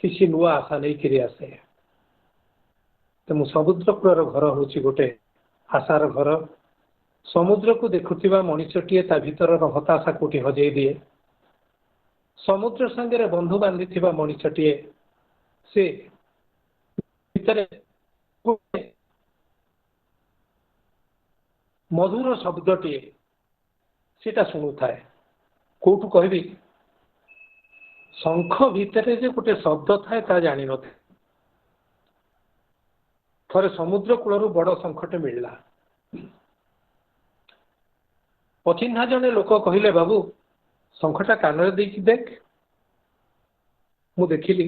କିଛି ନୂଆ ଆଶା ନେଇକରି ଆସେ। ତେଣୁ ସମୁଦ୍ର କୂଳର ଘର ହେଉଛି ଗୋଟେ ଆଶାର ଘର। ସମୁଦ୍ରକୁ ଦେଖୁଥିବା ମଣିଷଟିଏ ତା ଭିତରର ହତାଶା କୋଉଠି ହଜେଇ ଦିଏ। ସମୁଦ୍ର ସାଙ୍ଗରେ ବନ୍ଧୁ ବାନ୍ଧିଥିବା ମଣିଷଟିଏ ସେ ଭିତରେ ମଧୁର ଶବ୍ଦଟିଏ ସେଟା ଶୁଣୁଥାଏ। କୋଉଠୁ କହିବି, ଶଙ୍ଖ ଭିତରେ ଯେ ଗୋଟେ ଶବ୍ଦ ଥାଏ ତା ଜାଣିନଥାଏ। ଥରେ ସମୁଦ୍ର କୂଳରୁ ବଡ ଶଙ୍ଖଟେ ମିଳିଲା। ଅଚିହ୍ନା ଜଣେ ଲୋକ କହିଲେ, ବାବୁ ଶଙ୍ଖଟା କାନରେ ଦେଇକି ଦେଖ। ମୁଁ ଦେଖିଲି,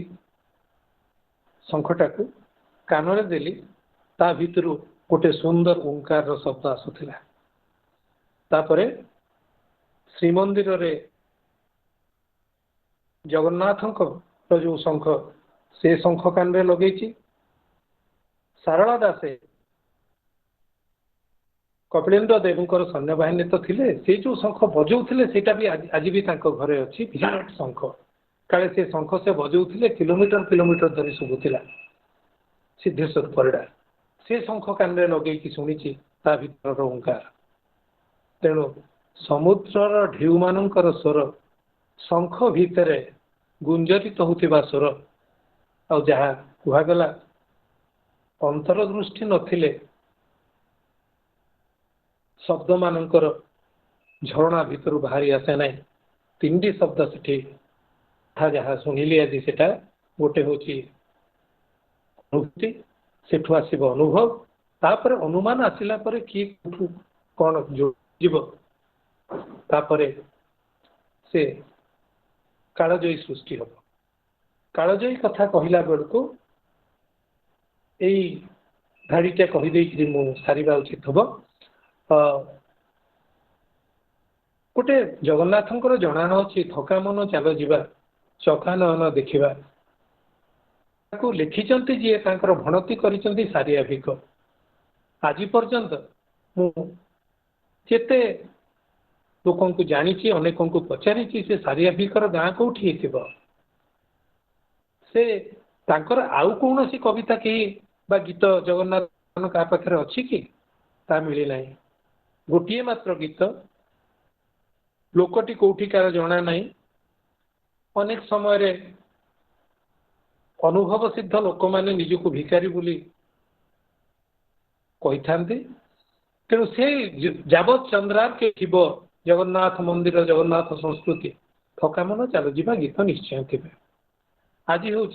ଶଙ୍ଖଟାକୁ କାନରେ ଦେଲି, ତା ଭିତରୁ ଗୋଟେ ସୁନ୍ଦର ଓଙ୍କାରର ଶବ୍ଦ ଆସୁଥିଲା। ତାପରେ ଶ୍ରୀମନ୍ଦିରରେ ଜଗନ୍ନାଥଙ୍କର ଯୋଉ ଶଙ୍ଖ, ସେ ଶଙ୍ଖ କାନରେ ଲଗେଇଛି। ସାରଳା ଦାସେ କପିଳେନ୍ଦ୍ର ଦେବଙ୍କର ସୈନ୍ୟବାହିନୀ ତ ଥିଲେ, ସେଇ ଯୋଉ ଶଙ୍ଖ ବଜଉଥିଲେ ସେଇଟା ବି ଆଜି ବି ତାଙ୍କ ଘରେ ଅଛି, ବିରାଟ ଶଙ୍ଖ। କାଳେ ସେ ଶଙ୍ଖ ସେ ବଜଉଥିଲେ, କିଲୋମିଟର କିଲୋମିଟର ଧରି ଶୁଭୁଥିଲା ସିଦ୍ଧେଶ୍ୱର ପରିଡ଼ା। ସେ ଶଙ୍ଖ କାନରେ ଲଗେଇକି ଶୁଣିଛି ତା ଭିତରର ଓଙ୍କାର। ତେଣୁ ସମୁଦ୍ରର ଢେଉମାନଙ୍କର ସ୍ୱର, ଶଙ୍ଖ ଭିତରେ ଗୁଞ୍ଜରିତ ହଉଥିବା ସ୍ୱର, ଆଉ ଯାହା କୁହାଗଲା अंतरदृष्टि नथिले शब्द मानकर झरणा भितर बाहरी आसे ना तीन शब्द से जहाँ शुणिली आज से गोटे हूँ अनुभूति सेठू आसब अनुभव तापर अनुमान आसला किए कौन जोड़ से कालजयी सृष्टि हम कालजयी कथा कहला बेलू यही धाड़ीटा कहीदे सारिबा उचित हम गोटे जगन्नाथंकर जना अच्छी थका मन चल जा चका नयन देखा लिखिंट जी भणती कर सारियाभिक आज पर्यंत मुझे लोक जानी अनेक पचारि से सारियाभिकर गाँ कौटी से तांकर आउ कौन सी कविता कहीं बा गीत जगन्नाथ क्या पाखे अच्छी कि ता मिली ना गोटे मात्र गीत लोकटी कौटिकार जना ना अनेक समय अनुभव सिद्ध लोक मैंने निजक भिकारी बोली कही था तेणु से जावत चंद्रार के थीब जगन्नाथ मंदिर जगन्नाथ संस्कृति थका मन चल जा गीत निश्चय थे आज हूँ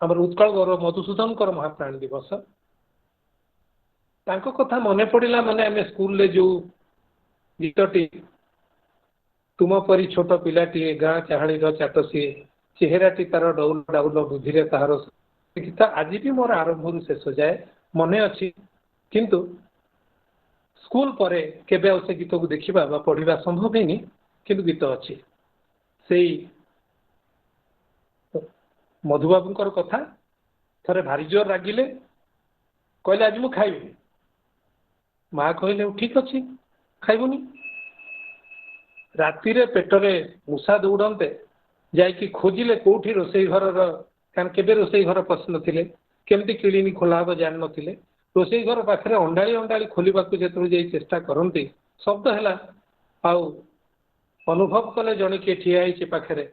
आम उत्कल गौरव मधुसूदन महाप्राण दिवस तांको कथा मन पड़ा माने आम स्कूल जो गीतटी तुम परी छोट पिलाटी गाँ चाहाणी चाट सी चेहराटी तार डौल डाउल बुद्धि तार गीत आज भी मोर आरंभ शेष जाए मन अच्छी किंतु स्कूल पर केबे से गीत को देखा पढ़ा संभव है किंतु गीत अच्छी से मधुबाबूर कथा थे भारी जोर रागिले कहले आज मु खाइबी माँ कहले ठीक अच्छे खाइबुनी राति पेटरे मूषा दौड़ते जाकि खोजिले कौटी रोसई घर कारण के रोसई घर पशि नथिले केमती किलिनी खोला हम जान नथिले रोसई घर पाखे अंडाड़ी अंडाड़ी खोलने को जो चेष्टा करती शब्द है आउ अनुभव कले जड़े किए ठिया पाखे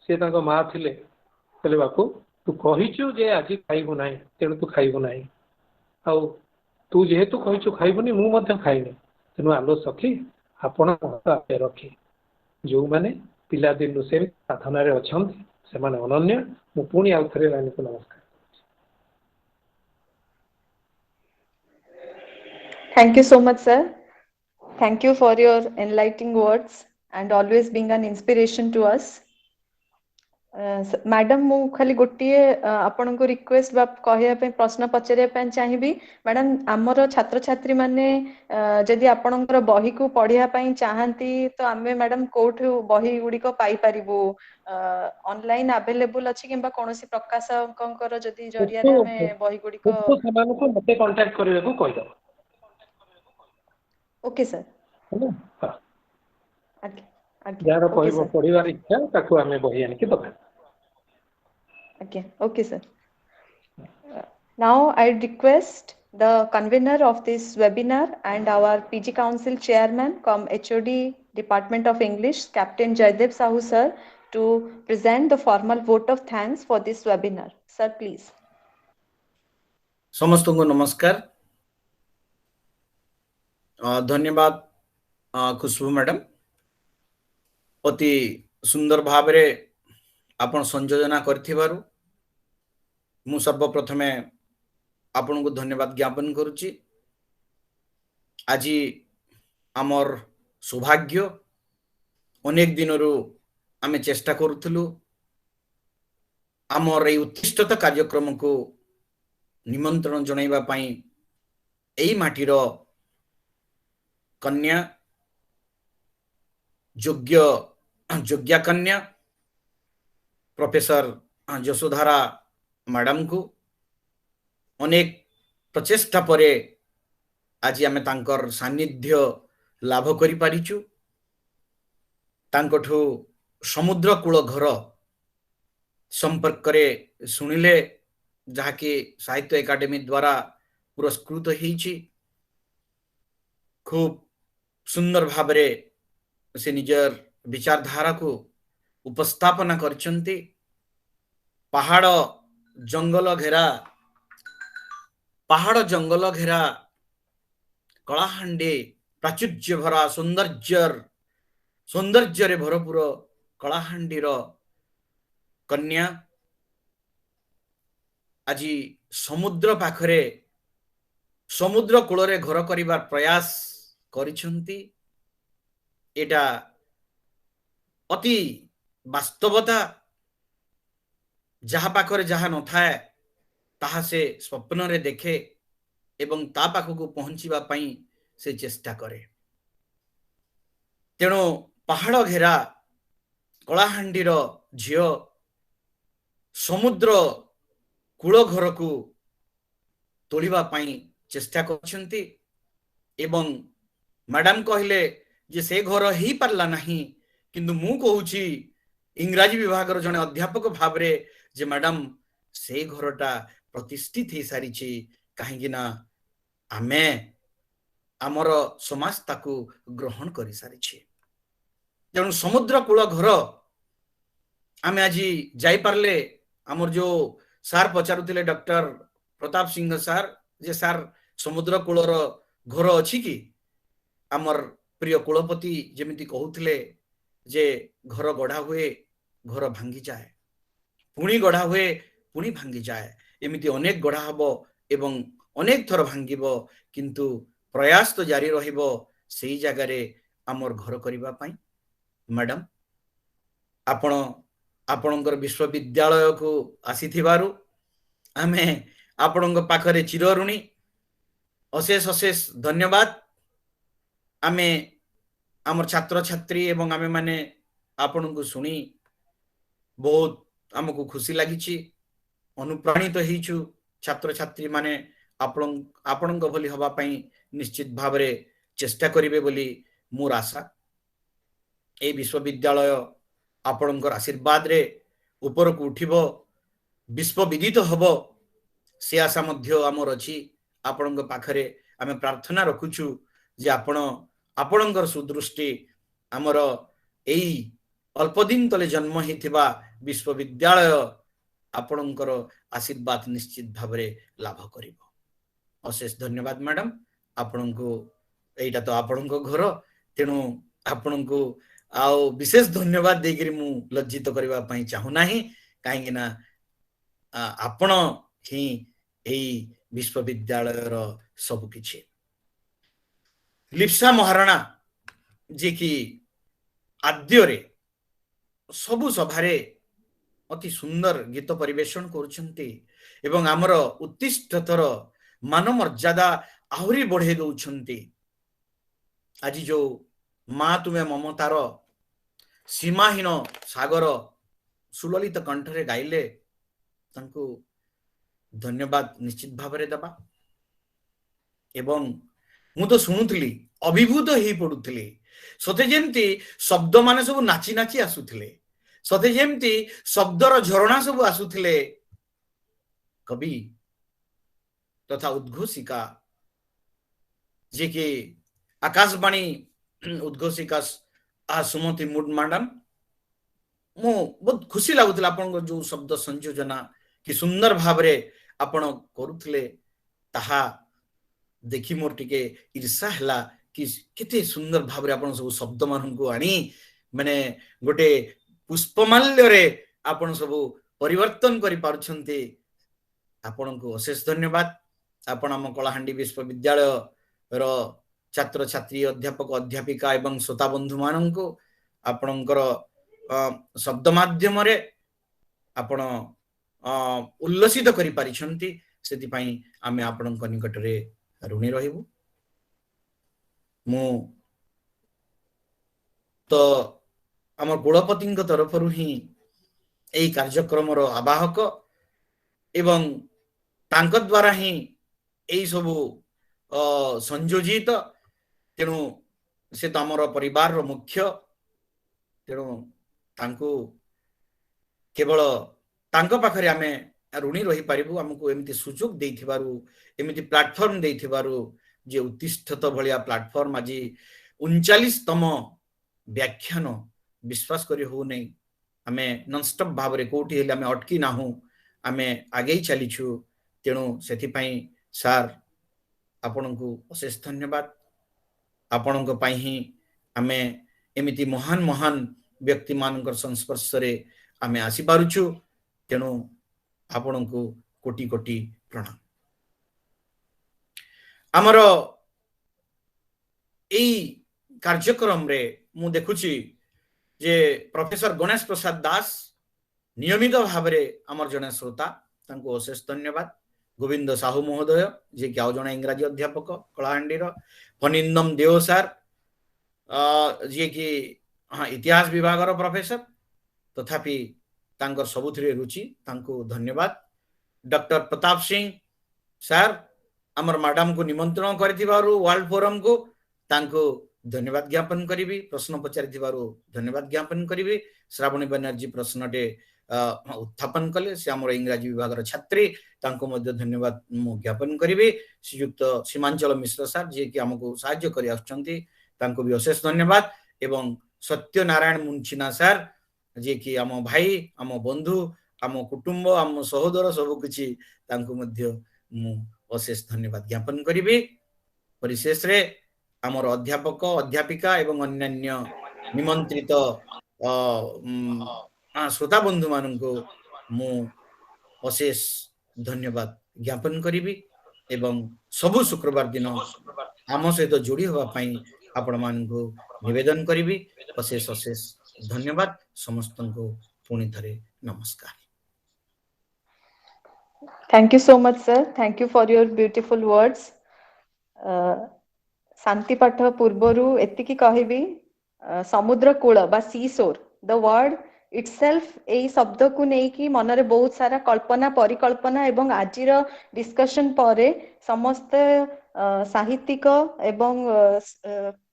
सी माँ थे कहले बापू तू कहीचु जे आज खाइबु ना तेणु तू खाइबु ना आउ तू जेहेतु कहीचु खाइबुनी मुझे खाइनी तेणु आलो सखी आपण रखी जो मैंने पिला दिन से साधन अच्छा से अनन्य मु पुणी आउ थे रानी को नमस्कार Thank you so much, sir. Thank you for your enlightening words and always being an inspiration to us. Madam मु खाली गोटे आपण को रिक्वेस्ट बा कहया प्रश्न पचारिया चाहिए मैडम आमर छात्र छात्री माने जदि आपणकर बही को पढ़िया चाहती तो आम मैडम कोठु बही गुड़िक पाई परिबु ऑनलाइन अवेलेबल अछि किबा कोनोसी प्रकाशकंकर जदि जरिया रे हमें बही गुड़िक मते कांटेक्ट करबे को कहि दो ओके सर यार पढ़िबार इच्छा ताकू आमे बही आनिके दबा Okay, sir. Now I request the convener of this webinar and our PG Council chairman, HOD Department of English, Captain Jaidev Sahu sir, to present the formal vote of thanks for this webinar. Sir, please. समस्त को नमस्कार धन्यवाद खुशबू madam अति सुंदर भाव रे आपण संयोजना करथिबारु मु सर्वप्रथमे आपण को धन्यवाद ज्ञापन करुची आज आमर सौभाग्य अनेक दिन आमे चेष्टा करुथलु आमर ए उत्कृष्टता कार्यक्रम को निमंत्रण जणाइबा पई एई माटीर कन्या योग्या कन्या प्रोफेसर यशोधारा मैडम को अनेक प्रचेष्टा परे आज आमे तांकर सानिध्य लाभ करि पारिचु तांकठु समुद्र कूल घर संपर्क करे सुनिले जहाँकि साहित्य एकाडेमी द्वारा पुरस्कृत होईछि खूब सुंदर भावरे से निजर विचारधारा को उपस्थापना करछन्ति पहाड़ जंगल घेरा कलाहांडी प्राचुर्य भरा सौंदर्य भरपूर कलाहांडीर कन्या आज समुद्र पाखरे समुद्र कूल घर करिबार प्रयास करिसंती। एटा अति वास्तवता जहा पाखरे जहा न थाए ताहा से स्वप्न रे देखे एवं ता पाखकु पहुंचीबा पई से चेष्टा करे। तेणु पहाड़ घेरा कलाहांडीर झियो समुद्र कूल घर को तोड़िबा पई चेष्टा करछंती एवं मैडम कहले जे से घर ही पारला नहीं, किंतु मु कहूची इंग्राजी विभाग जने अध्यापक भाव रे जे मैडम से घरटा प्रतिष्ठित हो सारी कहीं ना आमे आमर समाज ताकू ग्रहण कर सारी। तेणु समुद्र कूल घर आमे आज जाई पारले। आमर जो सार पचारुतिले डॉक्टर प्रताप सिंह सार जे सार समुद्र कूलर घर अछि कि आमर प्रिय कुलपति जेमिति कहूथिले जे घर गढ़ा हुए घर भांगी जाए, पुणी गढ़ा हुए पुणी भांगी जाए, एमिति अनेक गढ़ा हबो एवं अनेक थर भांगिबो, किंतु प्रयास तो जारी रहिबो सेही जगह रे आमर घर करिबा पई। मैडम आपण आपणकर विश्वविद्यालय को आसीथिबारु आमे आपणक पाखरे चिरऋणी, अशेष अशेष धन्यवाद। आमे आमर छात्र छात्री एवं आमे माने आपण को सुनी बहुत आमको खुशी लगी, अनुप्राणित होइछु। छात्र छात्री माने आपण भली हवा पई निश्चित भाव रे चेष्टा करिवे बोली मोर आशा। ए विश्वविद्यालय आपणकर आशीर्वाद रे ऊपर को उठिबो, विश्वविदित हबो से आशा मध्य आमर अछि। आपणक पाखरे आमे प्रार्थना रखुछु जे आपणकर सुदृष्टि आमर एई अल्प दिन तले जन्म हिथिबा विश्वविद्यालय आपणकर आशीर्वाद निश्चित भाव रे लाभ करिवो। अशेष धन्यवाद मैडम। आपणको एटा तो आपणको घर, तेणु आपणको आउ विशेष धन्यवाद देगिरी मु लज्जित करबा पई चाहू नाही, काहेकि ना आपण ही एई विश्वविद्यालयर सब किछि। लिप्सा महाराणा जे कि आद्य रे सबु सभारे अति सुंदर गीत परिवेषण करुछंती एवं आमर उत्तिष्ठतर मान मर्यादा आहुरी बढ़े दउछंती। आज जो माँ तुमे ममतार सीमाहीन सागर सुललित कंठरे गाइले तांको धन्यवाद निश्चित भाव रे दबा। एवं मु तो सुनुथली अभिभूत ही पड़ुथली, सते जेमती शब्द माने सब नाची नाची आसुथिले, सते जेमती शब्दर झरणा सब आसुथिले। कवि तथा उद्घोषिका जे कि आकाशवाणी उद्घोषिका सुमति मुड मैडम, मु बहुत खुशी लागुଥିଲା आपन जो शब्द संयोजना कि सुंदर भाव रे आपण करुथिले, ताहा देखि मोर टिके ईर्षा हला कि केते सुंदर भाव रे आपण सब शब्द मान को आनी माने गोटे पुष्पमाल्य रे आपण सब परिवर्तन करि पारुछंती। आपण को अशेष धन्यवाद। आपण हम कलाहांडी विश्वविद्यालय रो छात्र छात्री अध्यापक अध्यापिका एवं श्रोता बंधु मान को आपणकर शब्द माध्यम रे आपण उल्लसित करि पारिछंती, सेति पई आमे आपणक निकट रे ऋणी रहिबु। मु तो आम कुलपति तरफ ही यही कार्यक्रम आवाहक एवं तांक द्वारा ही यही सबू संयोजित। तेणु से तो आमर परिवार रो मुख्य, तेणु तांको केवल तांको पाखरे आमे ऋणी रही पारिबु। हमको एमती सुजोग देथिबारु, एमती प्लेटफॉर्म देथिबारु, जे उत्तिष्ठत भलिया प्लेटफॉर्म आज 39तम व्याख्यान विश्वास करी हो नहीं आमे नॉनस्टॉप भाव रे कोठी हेले आमे अटकी नाहु आमे आगे चलीछु तेणु सेथि पई सर आपनको अशेष धन्यवाद आपणक पई ही आमे एमिति महान महान व्यक्ति मानकर संस्पर्श रे आमे आसी पारुछु तेणु आपणको कोटि कोटि प्रणाम आमर एई कार्यक्रम रे मु देखुची जे प्रोफेसर गणेश प्रसाद दास नियमित भाव रे आमर जने श्रोता तांको अशेष धन्यवाद गोविंद साहू महोदय जे कि आउ जने इंग्रजी अध्यापक कलाहांडी रो फनिंदम देव सर जे कि हाँ इतिहास विभाग रो प्रोफेसर तथापि तांकर सबुथिरे रुचि तांको धन्यवाद डॉक्टर प्रताप सिंह सर आमर मैडम को निमंत्रण करिथिबारु वर्ल्ड फोरम को तांको धन्यवाद ज्ञापन करिबी प्रश्न पचारिथिबारु धन्यवाद ज्ञापन करिबी श्रावणी बनर्जी प्रश्नटे उत्थापन कले से आमर इंग्रजी विभाग छात्री तांको मध्य धन्यवाद मु ज्ञापन करिबी श्रीयुक्त सीमांचल मिश्र सर जे कि हमको सहाय्य करि आछंती तांको भी अशेष धन्यवाद एवं सत्यनारायण मुंचिना सर जे कि आम भाई आम बंधु आम कुटुंब आम सहोदर सब किछि तांको मध्य मु अशेष धन्यवाद ज्ञापन करिबी परिशेष रे आमर अध्यापक अध्यापिका एवं अन्यान्य निमंत्रित श्रोता बंधु माननको मु अशेष धन्यवाद ज्ञापन करिबी एवं सबु शुक्रवार दिन आम सहित जोड़ी होगा पई आपण माननको निवेदन करिबी अशेष अशेष धन्यवाद समस्तनको पुणी थरे नमस्कार Thank you so much, sir. Thank you for your beautiful words. शांति पाठ पूर्वरु एतिकी कहबी समुद्र कूल बा सी सोर द वर्ड इटसेल्फ एई शब्द को नेकी मनरे बहुत सारा कल्पना परिकल्पना एवं आजिर डिस्कशन परे समस्त साहित्यिक एवं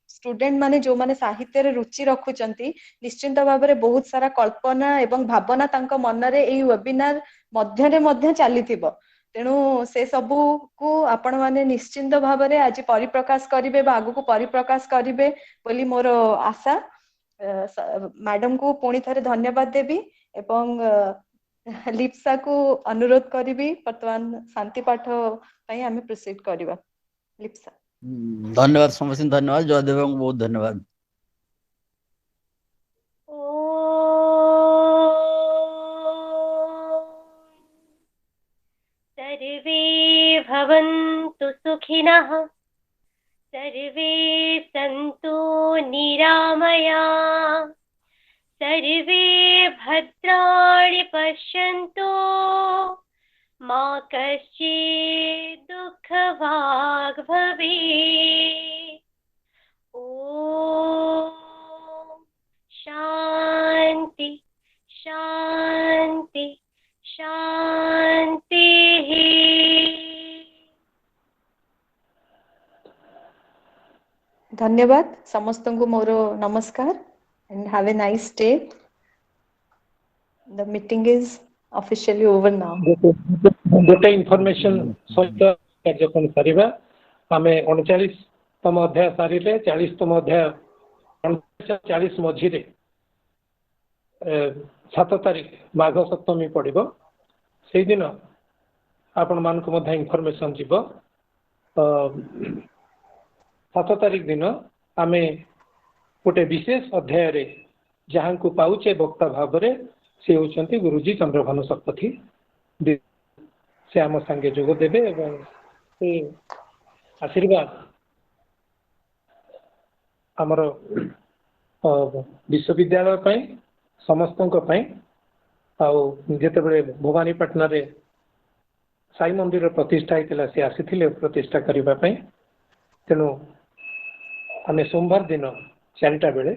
स्टूडेंट माने जो माने साहित्य रे रुचि रखुचंती निश्चिंत भाव रे बहुत सारा कल्पना एवं भावना तांको मनरे एई वेबिनार मध्य चलीथिबो तेणु से सबू को आपण माने निश्चिंत भाव रे आज परिप्रकाश करिवे बा आगु को परिप्रकाश करिवे बोली मोर आशा मैडम को पुणी थरे धन्यवाद देबी एवं लिप्सा को अनुरोध करिवी वर्तमान शांति पाठ पई हमें प्रोसीड करिवा लिप्सा धन्यवाद समस्त धन्यवाद जयदेव को बहुत धन्यवाद सर्वे भवन्तु सुखिनः सर्वे सन्तु निरामया सर्वे भद्राणि पश्यन्तु मा कश्चित् दुःखभाग् भवेत् ॐ शान्ति शान्ति शान्तिः धन्यवाद समस्त को मोर नमस्कार and have a nice day. The meeting is officially over now. गोटे इनफॉरमेशन सहित कार्यक्रम करिबा आमे 39तम अध्याय सारिले 40तम अध्याय 40 मझी रे 7 तारिख माघ सप्तमी पड़िबो सेहि दिन आपण मान को मध्य इनफॉरमेशन जीवो 7 तारिख दिन आमे गोटे विशेष अध्याय रे जहां को पाउचे वक्ता भाव रे से होचंती गुरुजी चंद्रभानु शतपथी से आम संगे जोग देबे एवं से आशीर्वाद आमर विश्वविद्यालय पई समस्तों पई आउ जेते बळे भवानीपाटना रे साई मंदिर प्रतिष्ठा हेतिला से आसीथिले प्रतिष्ठा करिबा पई तेनु आमे सोमवार दिन 4टा बेले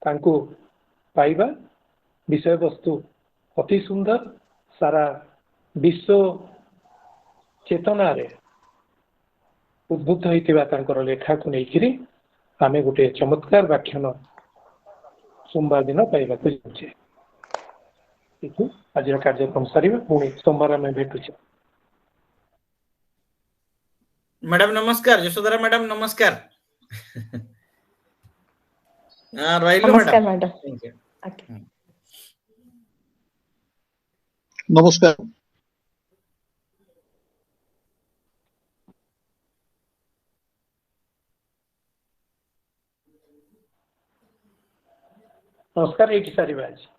तांको पाइबा विषय वस्तु अति सुंदर सारा विश्व चेतना रे उद्बुद्ध होइतिबा तांकर लेखा को नेकिरी आमे गोटे चमत्कार व्याख्यान सोमवार दिन पाइबा को जाउछे ठीक आज कार्यक्रम सरीबा पुणी सोमवार आमे भेटुछे मैडम नमस्कार यशोधरा मैडम नमस्कार नमस्कार मैडम। नमस्कार। नमस्कार, ये सारी आज।